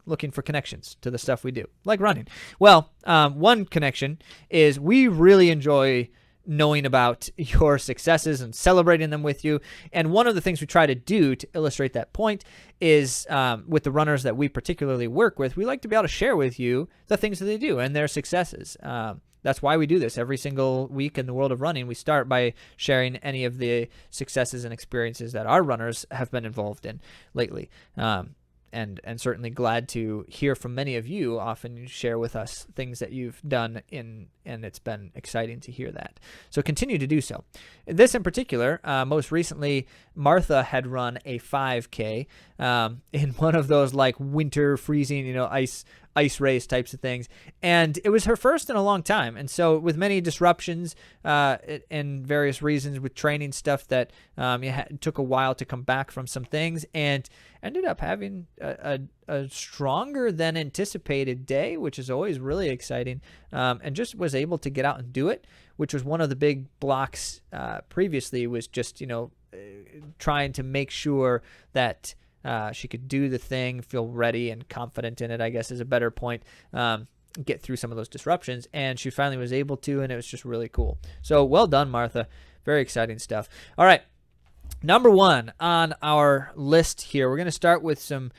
looking for connections to the stuff we do, like running. Well, one connection is we really enjoy knowing about your successes and celebrating them with you. And one of the things we try to do to illustrate that point is with the runners that we particularly work with, we like to be able to share with you the things that they do and their successes. That's why we do this every single week in the world of running. We start by sharing any of the successes and experiences that our runners have been involved in lately. And certainly glad to hear from many of you. Often you share with us things that you've done in and it's been exciting to hear that. So continue to do so. This in particular, most recently, Martha had run a 5K in one of those like winter freezing, ice race types of things. And it was her first in a long time. And so with many disruptions and various reasons with training stuff that it took a while to come back from some things, and ended up having a stronger than anticipated day, which is always really exciting, and just was able to get out and do it, which was one of the big blocks previously, was just, trying to make sure that she could do the thing, feel ready and confident in it, I guess is a better point, get through some of those disruptions. And she finally was able to, and it was just really cool. So well done, Martha. Very exciting stuff. All right. Number one on our list here, we're going to start with some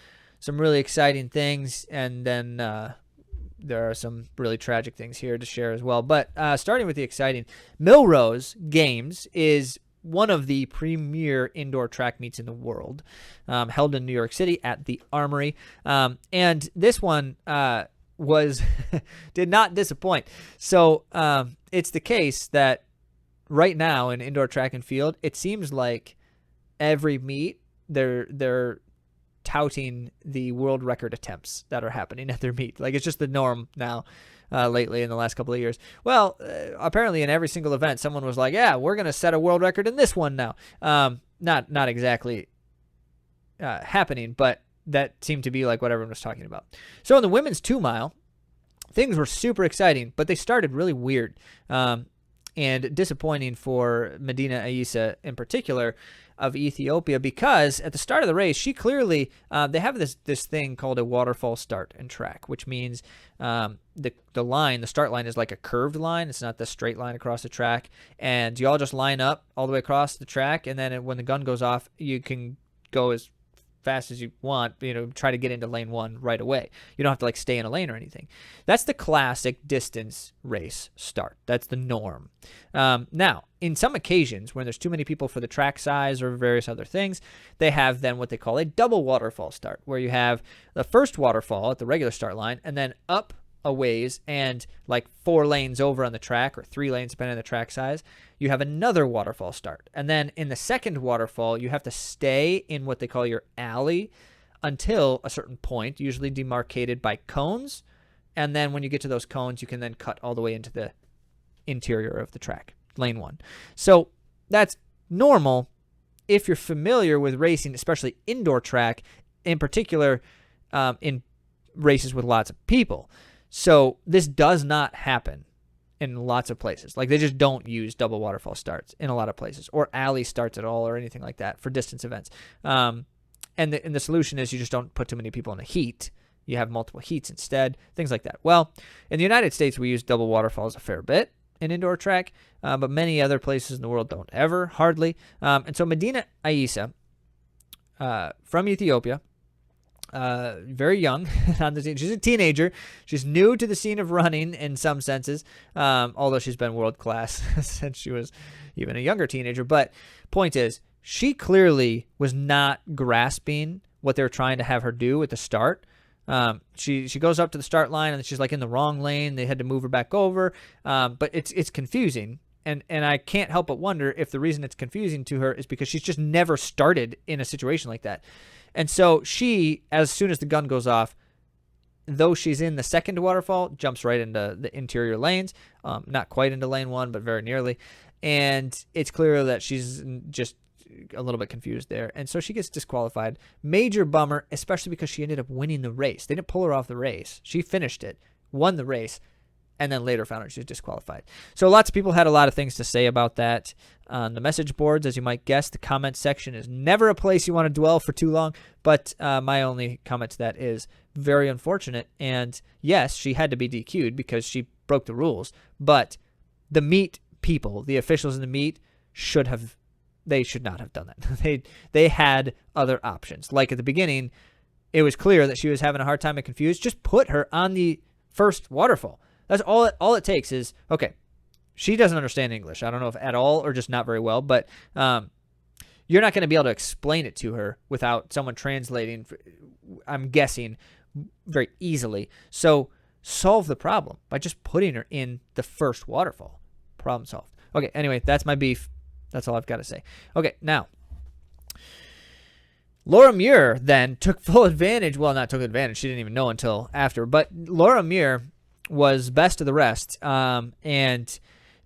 really exciting things, and then there are some really tragic things here to share as well. But starting with the exciting, Millrose Games is one of the premier indoor track meets in the world, held in New York City at the Armory. And this one did not disappoint. So it's the case that right now in indoor track and field, it seems like every meet they're touting the world record attempts that are happening at their meet. Like, it's just the norm now. Lately in the last couple of years. Well, apparently in every single event, someone was like, yeah, we're going to set a world record in this one now. Not exactly happening, but that seemed to be like what everyone was talking about. So in the women's 2 mile, things were super exciting, but they started really weird and disappointing for Medina Aissa in particular of Ethiopia, because at the start of the race, she clearly, they have this thing called a waterfall start in track, which means the start line is like a curved line. It's not the straight line across the track. And you all just line up all the way across the track. And then when the gun goes off, you can go as fast as you want, try to get into lane 1 right away. You don't have to like stay in a lane or anything. That's the classic distance race start. That's the norm. Now, in some occasions when there's too many people for the track size or various other things, they have then what they call a double waterfall start, where you have the first waterfall at the regular start line and then up a ways and like 4 lanes over on the track, or 3 lanes depending on the track size, you have another waterfall start. And then in the second waterfall, you have to stay in what they call your alley until a certain point, usually demarcated by cones. And then when you get to those cones, you can then cut all the way into the interior of the track, lane 1. So that's normal if you're familiar with racing, especially indoor track, in particular in races with lots of people. So this does not happen in lots of places. Like, they just don't use double waterfall starts in a lot of places, or alley starts at all, or anything like that for distance events. And the solution is you just don't put too many people in a heat. You have multiple heats instead, things like that. Well, in the United States, we use double waterfalls a fair bit in indoor track, but many other places in the world don't ever, hardly. And so Medina Aissa from Ethiopia, very young on the scene. She's a teenager. She's new to the scene of running in some senses, although she's been world class since she was even a younger teenager. But point is, she clearly was not grasping what they were trying to have her do at the start. She goes up to the start line and she's like in the wrong lane. They had to move her back over. But it's confusing. And I can't help but wonder if the reason it's confusing to her is because she's just never started in a situation like that. And so she, as soon as the gun goes off, though she's in the second waterfall, jumps right into the interior lanes, not quite into lane 1, but very nearly. And it's clear that she's just a little bit confused there. And so she gets disqualified. Major bummer, especially because she ended up winning the race. They didn't pull her off the race. She finished it, won the race, and then later found out she was disqualified. So lots of people had a lot of things to say about that on the message boards. As you might guess, the comment section is never a place you want to dwell for too long. But my only comment to that is very unfortunate. And yes, she had to be DQ'd because she broke the rules. But the meet people, the officials in the meet, should not have done that. They had other options. Like at the beginning, it was clear that she was having a hard time and confused. Just put her on the first waterfall. That's all it takes is, okay, she doesn't understand English. I don't know if at all or just not very well, but you're not going to be able to explain it to her without someone translating, I'm guessing, very easily. So solve the problem by just putting her in the first waterfall. Problem solved. Okay, anyway, that's my beef. That's all I've got to say. Okay, now, Laura Muir then took full advantage. Well, not took advantage. She didn't even know until after. But Laura Muir was best of the rest. And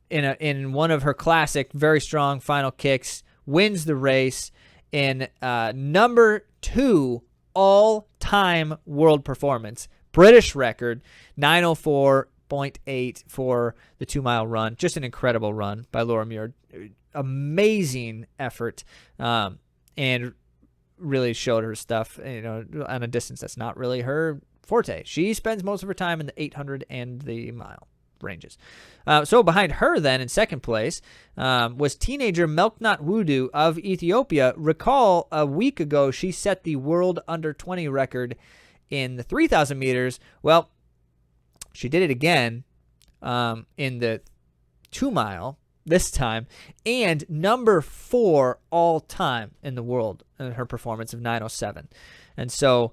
in one of her classic, very strong final kicks, wins the race in number 2 all-time world performance. British record, 9:04.8 for the 2-mile run. Just an incredible run by Laura Muir. Amazing effort, and really showed her stuff, on a distance that's not really her forte. She spends most of her time in the 800 and the mile ranges. So behind her then in second place was teenager Melknot Wudu of Ethiopia. Recall a week ago she set the world under 20 record in the 3,000 meters. Well, she did it again in the 2-mile this time, and number 4 all time in the world in her performance of 9:07. And so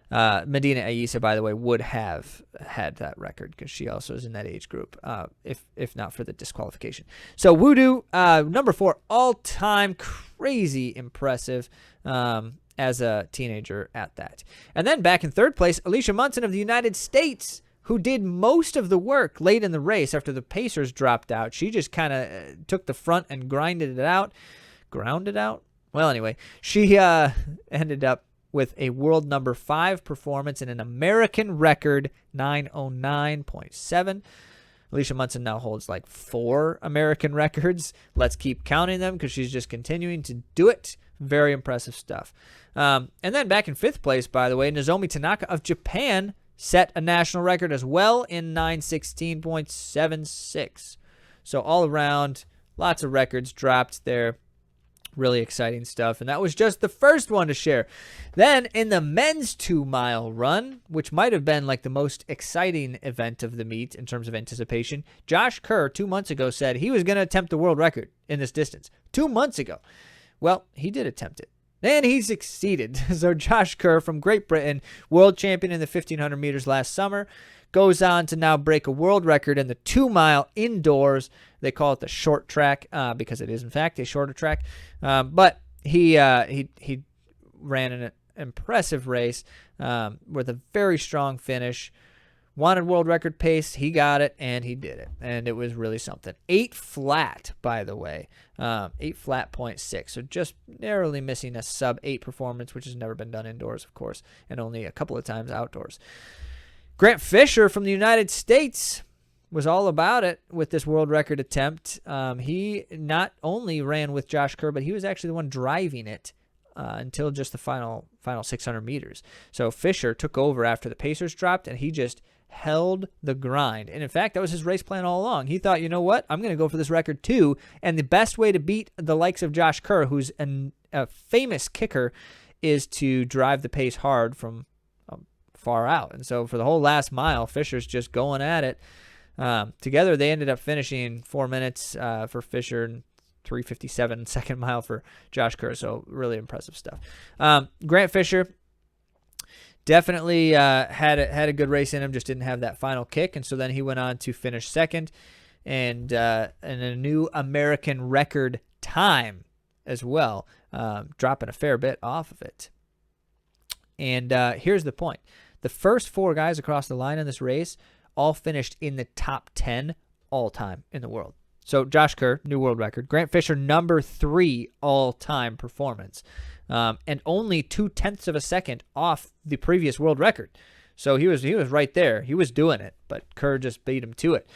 Medina Aisa, by the way, would have had that record because she also is in that age group, if not for the disqualification. So Wudu, number 4 all time, crazy impressive as a teenager at that. And then back in third place, Alicia Munson of the United States, who did most of the work late in the race after the pacers dropped out. She just kind of took the front and grinded it out. Ground it out? Well, anyway, she ended up with a world number 5 performance in an American record, 9:09.7. Alicia Munson now holds like 4 American records. Let's keep counting them because she's just continuing to do it. Very impressive stuff. And then back in 5th place, by the way, Nozomi Tanaka of Japan set a national record as well in 9:16.76. So all around, lots of records dropped there. Really exciting stuff. And that was just the first one to share. Then in the men's 2-mile run, which might have been like the most exciting event of the meet in terms of anticipation, Josh Kerr 2 months ago said he was going to attempt the world record in this distance. 2 months ago. Well, he did attempt it. And he succeeded. So Josh Kerr from Great Britain, world champion in the 1,500 meters last summer, goes on to now break a world record in the 2-mile indoors. They call it the short track because it is, in fact, a shorter track. But he ran an impressive race with a very strong finish. Wanted world record pace. He got it, and he did it. And it was really something. 8 flat, by the way. 8 flat 0.6. So just narrowly missing a sub-8 performance, which has never been done indoors, of course, and only a couple of times outdoors. Grant Fisher from the United States was all about it with this world record attempt. He not only ran with Josh Kerr, but he was actually the one driving it until just the final 600 meters. So Fisher took over after the pacers dropped, and he just held the grind. And in fact, that was his race plan all along. He thought, you know what? I'm going to go for this record too. And the best way to beat the likes of Josh Kerr, who's a famous kicker, is to drive the pace hard from far out. And so for the whole last mile, Fisher's just going at it. Together, they ended up finishing 4 minutes for Fisher and 3:57 second mile for Josh Kerr. So really impressive stuff. Grant Fisher definitely had a good race in him, just didn't have that final kick. And so then he went on to finish second and a new American record time as well, dropping a fair bit off of it. And here's the point. The first 4 guys across the line in this race all finished in the top 10 all time in the world. So Josh Kerr, new world record. Grant Fisher, number 3 all-time performance. And only 0.2 of a second off the previous world record. So he was right there. He was doing it, but Kerr just beat him to it.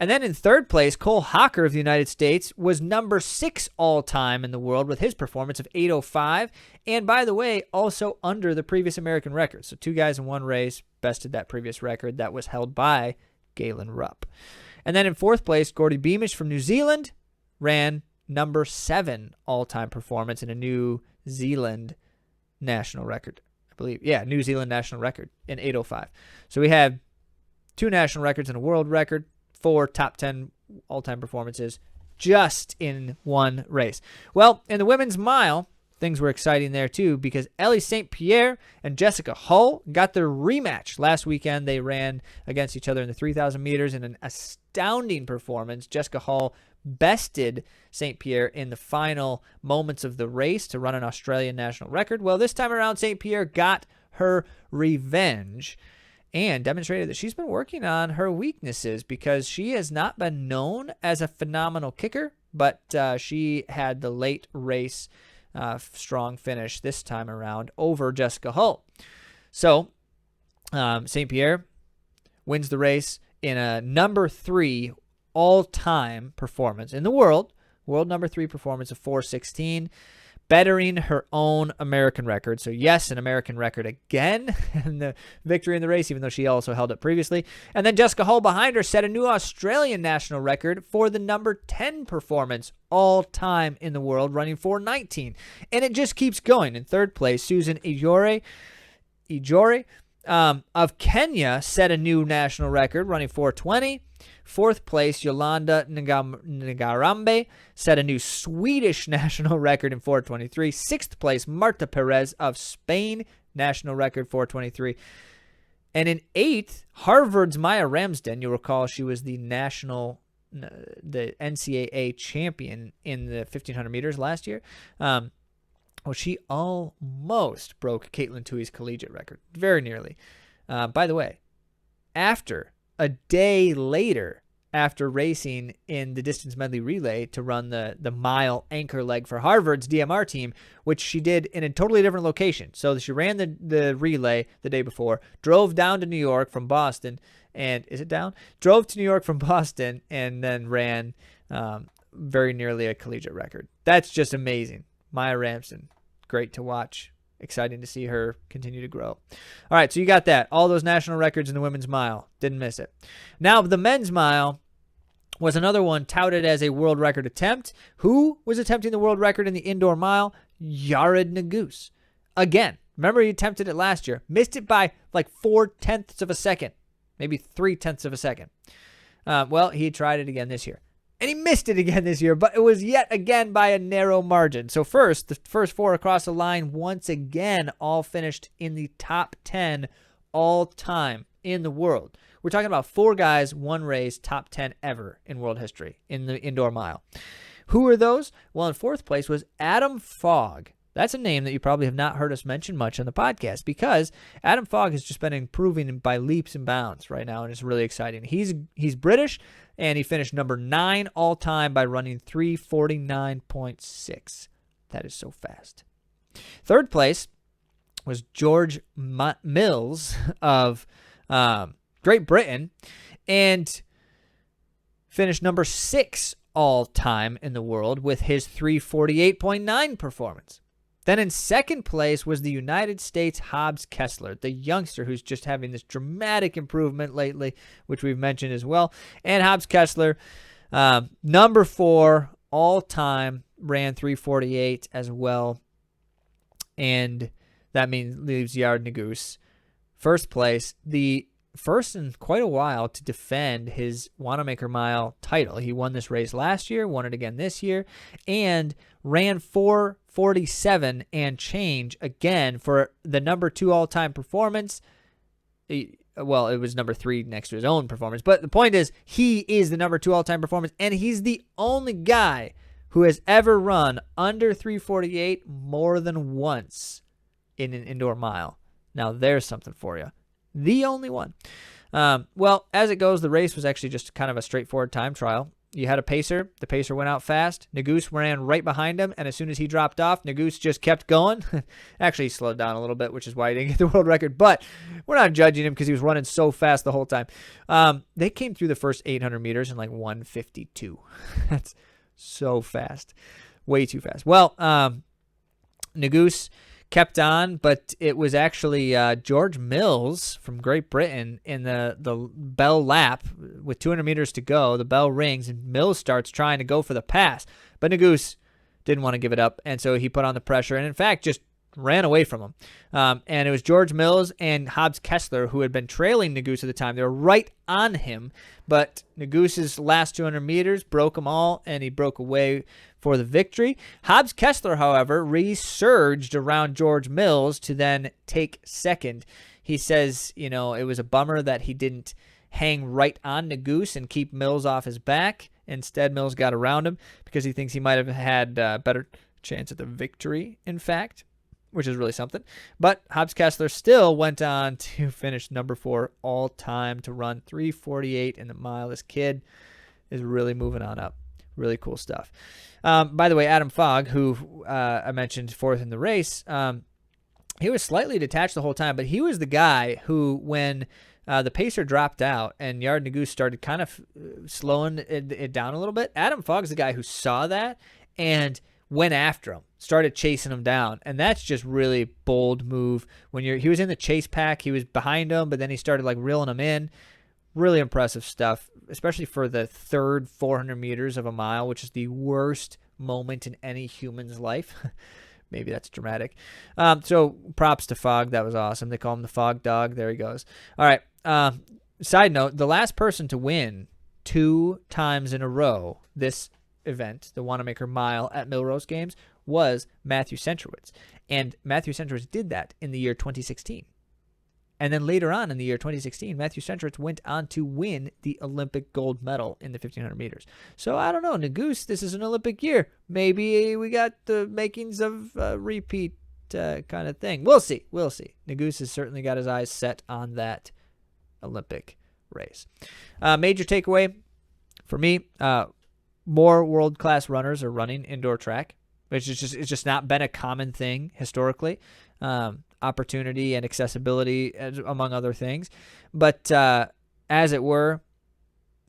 And then in third place, Cole Hocker of the United States was number 6 all-time in the world with his performance of 8:05. And by the way, also under the previous American record. So 2 guys in one race bested that previous record that was held by Galen Rupp. And then in fourth place, Gordy Beamish from New Zealand ran number 7 all-time performance in a New Zealand national record, I believe. Yeah, New Zealand national record in 8:05. So we had 2 national records and a world record, 4 top 10 all-time performances just in one race. Well, in the women's mile, things were exciting there too, because Ellie St. Pierre and Jessica Hull got their rematch. Last weekend, they ran against each other in the 3,000 meters in an astounding performance. Jessica Hull bested St. Pierre in the final moments of the race to run an Australian national record. Well, this time around, St. Pierre got her revenge and demonstrated that she's been working on her weaknesses, because she has not been known as a phenomenal kicker, but she had the late race strong finish this time around over Jessica Hull. So St. Pierre wins the race in a number 3 all-time performance in the world number 3 performance of 4:16, bettering her own American record. So yes, an American record again in the victory in the race, even though she also held it previously. And then Jessica Hull behind her set a new Australian national record for the number 10 performance all time in the world, running 4:19. And it just keeps going. In third place, Susan Ijore of Kenya set a new national record, running 4:20. Fourth place, Yolanda Ngarambe set a new Swedish national record in 4:23. Sixth place, Marta Perez of Spain, national record 4:23. And in eighth, Harvard's Maya Ramsden. You'll recall she was the NCAA champion in the 1,500 meters last year. Well, she almost broke Caitlin Tui's collegiate record, very nearly. By the way, a day later, after racing in the distance medley relay to run the mile anchor leg for Harvard's DMR team, which she did in a totally different location. So she ran the relay the day before, drove down to New York from Boston, and drove to New York from Boston, and then ran very nearly a collegiate record. That's just amazing. Maya Ramsden, great to watch. Exciting to see her continue to grow. All right, so you got that. All those national records in the women's mile. Didn't miss it. Now, the men's mile was another one touted as a world record attempt. Who was attempting the world record in the indoor mile? Yared Nuguse. Again, remember he attempted it last year. Missed it by like 0.4 of a second. Maybe 0.3 of a second. Well, he tried it again this year. And he missed it again this year, but it was yet again by a narrow margin. So the first 4 across the line, once again, all finished in the top 10 all time in the world. We're talking about 4 guys, 1 race, top 10 ever in world history in the indoor mile. Who are those? Well, in 4th place was Adam Fogg. That's a name that you probably have not heard us mention much on the podcast, because Adam Fogg has just been improving by leaps and bounds right now, and it's really exciting. He's British, and he finished number 9 all time by running 3:49.6. That is so fast. 3rd place was George Mills of Great Britain, and finished number 6 all time in the world with his 3:48.9 performance. Then in 2nd place was the United States' Hobbs Kessler, the youngster who's just having this dramatic improvement lately, which we've mentioned as well. And Hobbs Kessler, number 4 all time, ran 3:48 as well. And that leaves Yared Nuguse 1st place, the first in quite a while to defend his Wanamaker Mile title. He won this race last year, won it again this year, and ran 4:47 and change again for the number 2 all-time performance. Well, it was number 3 next to his own performance, but the point is he is the number 2 all-time performance, and he's the only guy who has ever run under 3:48 more than once in an indoor mile. Now, there's something for you. The only one. Well, as it goes, the race was actually just kind of a straightforward time trial. You had a pacer. The pacer went out fast. Nuguse ran right behind him, and as soon as he dropped off, Nuguse just kept going. Actually, he slowed down a little bit, which is why he didn't get the world record, but we're not judging him because he was running so fast the whole time. They came through the first 800 meters in like 1:52. That's so fast. Way too fast. Well, Nuguse kept on, but it was actually George Mills from Great Britain in the bell lap with 200 meters to go. The bell rings, and Mills starts trying to go for the pass, but Nuguse didn't want to give it up, and so he put on the pressure, and in fact just ran away from him. And it was George Mills and Hobbs Kessler who had been trailing Neguse at the time. They were right on him, but Neguse's last 200 meters broke them all, and he broke away for the victory. Hobbs Kessler, however, resurged around George Mills to then take second. He says, you know, it was a bummer that he didn't hang right on Neguse and keep Mills off his back. Instead, Mills got around him because he thinks he might have had a better chance at the victory, in fact, which is really something. But Hobbs Kessler still went on to finish number 4 all time to run 3:48 in the mile. This kid is really moving on up. Really cool stuff. By the way, Adam Fogg, who I mentioned fourth in the race, he was slightly detached the whole time, but he was the guy who, when the pacer dropped out and Yard Neguse started kind of slowing it down a little bit, Adam Fogg's the guy who saw that and went after him, started chasing him down. And that's just really bold move. He was in the chase pack, he was behind him, but then he started like reeling him in. Really impressive stuff, especially for the third 400 meters of a mile, which is the worst moment in any human's life. Maybe that's dramatic. So props to Fogg. That was awesome. They call him the Fog Dog. There he goes. All right. Side note, the last person to win 2 times in a row this event, the Wanamaker Mile at Millrose Games, was Matthew Centrowitz. And Matthew Centrowitz did that in the year 2016. And then later on in the year 2016, Matthew Centrowitz went on to win the Olympic gold medal in the 1,500 meters. So I don't know, Neguse, this is an Olympic year. Maybe we got the makings of a repeat kind of thing. We'll see. We'll see. Neguse has certainly got his eyes set on that Olympic race. Major takeaway for me, more world-class runners are running indoor track, which is it's just not been a common thing historically. Opportunity and accessibility, among other things. But as it were,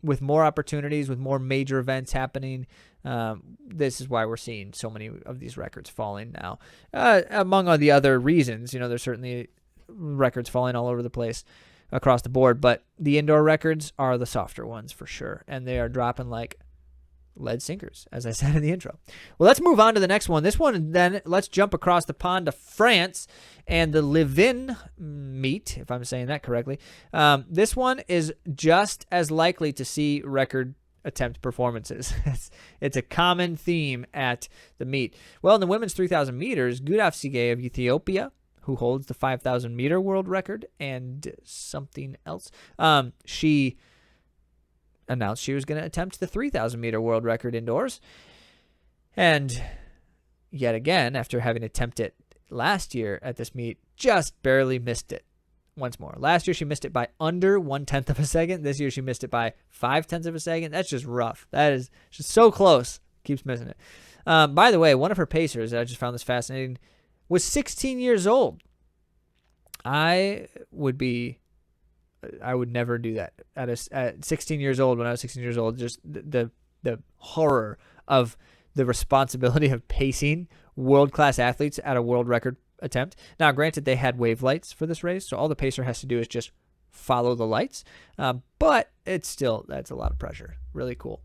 with more opportunities, with more major events happening, this is why we're seeing so many of these records falling now. Among all the other reasons, you know, there's certainly records falling all over the place across the board, but the indoor records are the softer ones for sure, and they are dropping like lead sinkers, as I said in the intro. Well, let's move on to the next one. This one, then, let's jump across the pond to France and the Livin meet, if I'm saying that correctly. This one is just as likely to see record attempt performances. It's a common theme at the meet. Well, in the women's 3,000 meters, Gudaf Sige of Ethiopia, who holds the 5,000 meter world record and something else, she announced she was going to attempt the 3,000 meter world record indoors. And yet again, after having attempted it last year at this meet, just barely missed it once more. Last year, she missed it by under 1/10 of a second. This year, she missed it by 0.5 of a second. That's just rough. That is just so close. Keeps missing it. By the way, one of her pacers, I just found this fascinating, was 16 years old. I would never do that at 16 years old. When I was 16 years old, just the horror of the responsibility of pacing world-class athletes at a world record attempt. Now, granted, they had wave lights for this race, so all the pacer has to do is just follow the lights. But that's a lot of pressure. Really cool.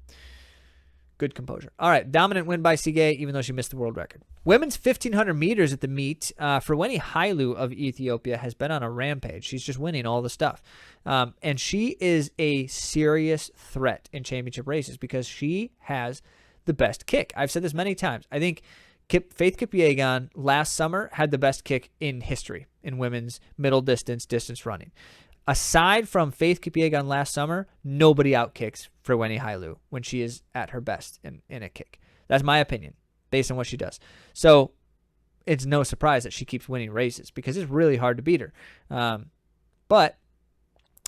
Good composure. All right, dominant win by Sige, even though she missed the world record. Women's 1,500 meters at the meet, Frewani Hailu of Ethiopia has been on a rampage. She's just winning all the stuff. And she is a serious threat in championship races because she has the best kick. I've said this many times. I think Faith Kipyegon last summer had the best kick in history in women's middle distance running. Aside from Faith Kipyegon last summer, nobody outkicks Frewani Hailu when she is at her best in a kick. That's my opinion, based on what she does. So it's no surprise that she keeps winning races because it's really hard to beat her. But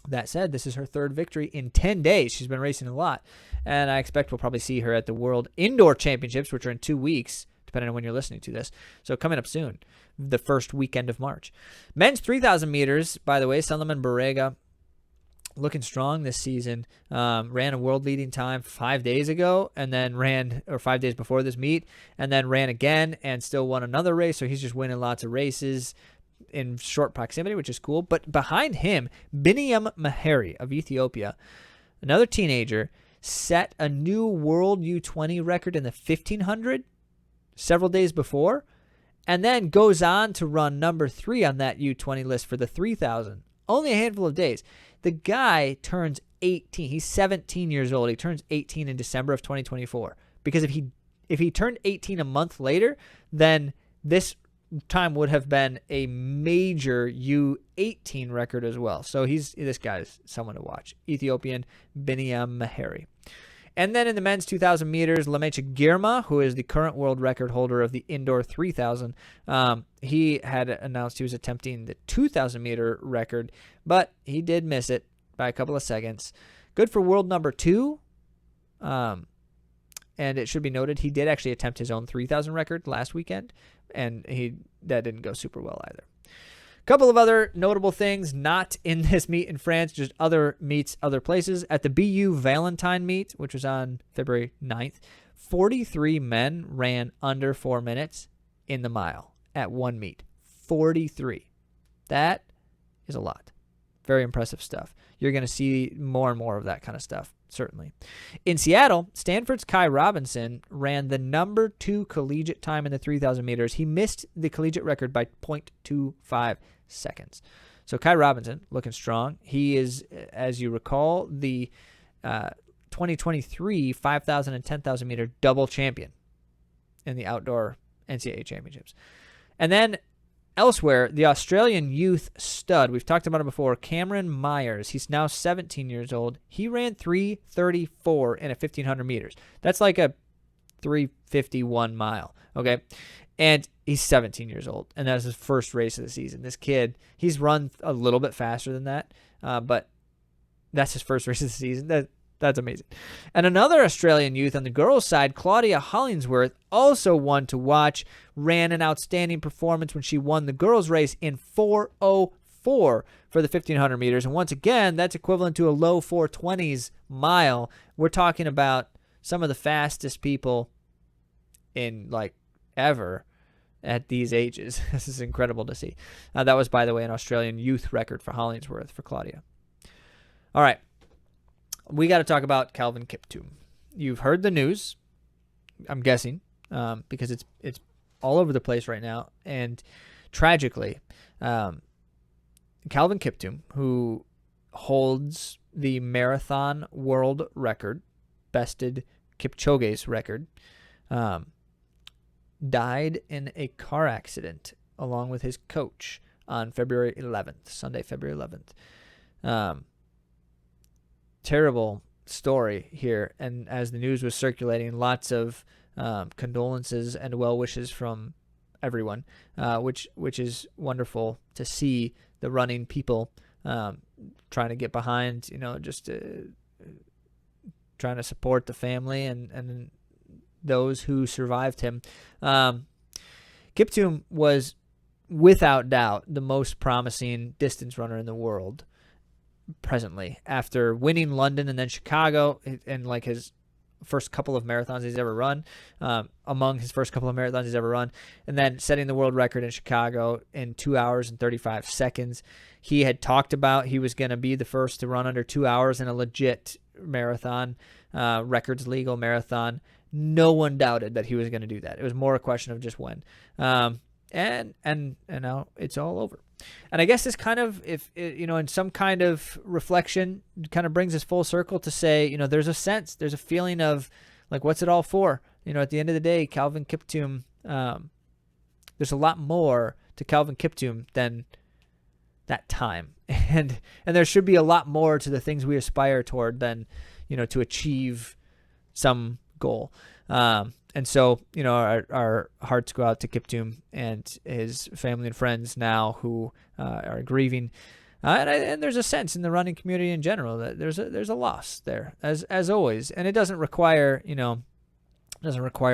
that said, this is her third victory in 10 days. She's been racing a lot. And I expect we'll probably see her at the World Indoor Championships, which are in 2 weeks, depending on when you're listening to this. So coming up soon, the first weekend of March. Men's 3,000 meters, by the way, Solomon Barega looking strong this season. Ran a world-leading time 5 days ago, and then 5 days before this meet, and then ran again and still won another race. So he's just winning lots of races in short proximity, which is cool. But behind him, Biniam Maheri of Ethiopia, another teenager, set a new world U20 record in the 1,500 several days before, and then goes on to run number 3 on that U20 list for the 3,000. Only a handful of days. The guy turns 18. He's 17 years old. He turns 18 in December of 2024. Because if he turned 18 a month later, then this time would have been a major U18 record as well. So this guy is someone to watch. Ethiopian Biniam Maheri. And then in the men's 2,000 meters, Lemecha Girma, who is the current world record holder of the indoor 3,000, he had announced he was attempting the 2,000 meter record, but he did miss it by a couple of seconds. Good for world number 2. And it should be noted he did actually attempt his own 3,000 record last weekend, and that didn't go super well either. Couple of other notable things not in this meet in France, just other meets, other places. At the BU Valentine meet, which was on February 9th, 43 men ran under 4 minutes in the mile at one meet. 43. That is a lot. Very impressive stuff. You're going to see more and more of that kind of stuff, certainly. In Seattle, Stanford's Kai Robinson ran the number 2 collegiate time in the 3,000 meters. He missed the collegiate record by 0.25 seconds. So Kai Robinson looking strong. He is, as you recall, the 2023 5,000 and 10,000 meter double champion in the outdoor NCAA championships. And then elsewhere, the Australian youth stud, we've talked about it before, Cameron Myers. He's now 17 years old. He ran 3:34 in a 1,500 meters. That's like a 3:51 mile, okay? And he's 17 years old, and that's his first race of the season. This kid, he's run a little bit faster than that, but that's his first race of the season. That's amazing. And another Australian youth on the girls' side, Claudia Hollingsworth, also one to watch, ran an outstanding performance when she won the girls' race in 4:04 for the 1,500 meters. And once again, that's equivalent to a low 4:20s mile. We're talking about some of the fastest people in, like, ever at these ages. This is incredible to see. That was, by the way, an Australian youth record for Hollingsworth for Claudia. All right. We got to talk about Kelvin Kiptum. You've heard the news, I'm guessing, because it's all over the place right now. And tragically, Kelvin Kiptum, who holds the marathon world record, bested Kipchoge's record, died in a car accident along with his coach on February 11th, Sunday, February 11th. Terrible story here, and as the news was circulating, lots of condolences and well wishes from everyone, which is wonderful to see. The running people trying to get behind, just trying to support the family and those who survived him. Kiptum was without doubt the most promising distance runner in the world presently, after winning London and then Chicago, and like his first couple of marathons he's ever run, among his first couple of marathons he's ever run, and then setting the world record in Chicago in 2 hours and 35 seconds. He had talked about he was going to be the first to run under 2 hours in a legit marathon, records legal marathon. No one doubted that he was going to do that. It was more a question of just when. And now it's all over. And I guess this kind of, in some kind of reflection, kind of brings us full circle to say, there's a feeling of, like, what's it all for? At the end of the day, Kelvin Kiptum, there's a lot more to Kelvin Kiptum than that time. And there should be a lot more to the things we aspire toward than, to achieve some goal. And so, our hearts go out to Kiptum and his family and friends now who are grieving. And there's a sense in the running community in general that there's a loss there, as always. And it doesn't require,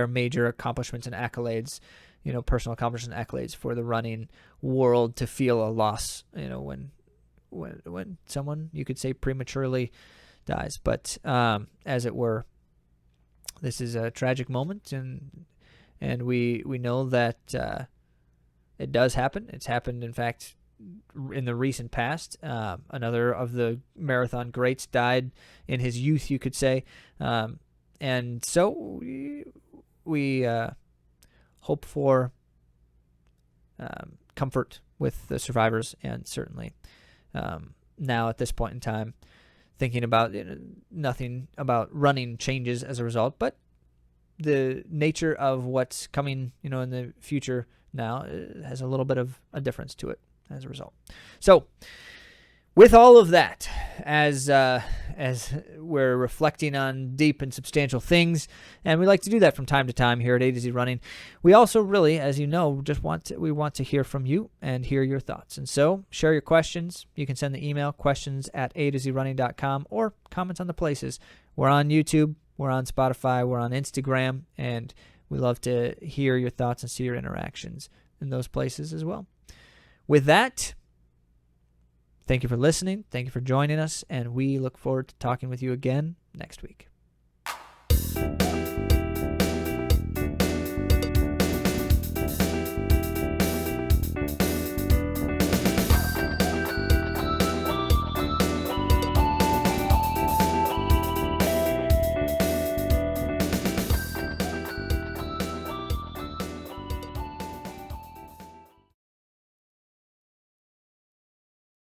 major accomplishments and accolades, personal accomplishments and accolades for the running world to feel a loss, when someone, you could say, prematurely dies. But as it were, this is a tragic moment, and we know that it does happen. It's happened, in fact, in the recent past. Another of the marathon greats died in his youth, you could say. And so we hope for comfort with the survivors, and certainly now at this point in time, thinking about nothing about running changes as a result, but the nature of what's coming, in the future now has a little bit of a difference to it as a result. So with all of that, as we're reflecting on deep and substantial things, and we like to do that from time to time here at AtoZrunning, we also really, as you know, we want to hear from you and hear your thoughts. And so share your questions. You can send the email questions@AtoZrunning.com or comments on the places. We're on YouTube, we're on Spotify, we're on Instagram, and we love to hear your thoughts and see your interactions in those places as well. With that, thank you for listening. Thank you for joining us, and we look forward to talking with you again next week.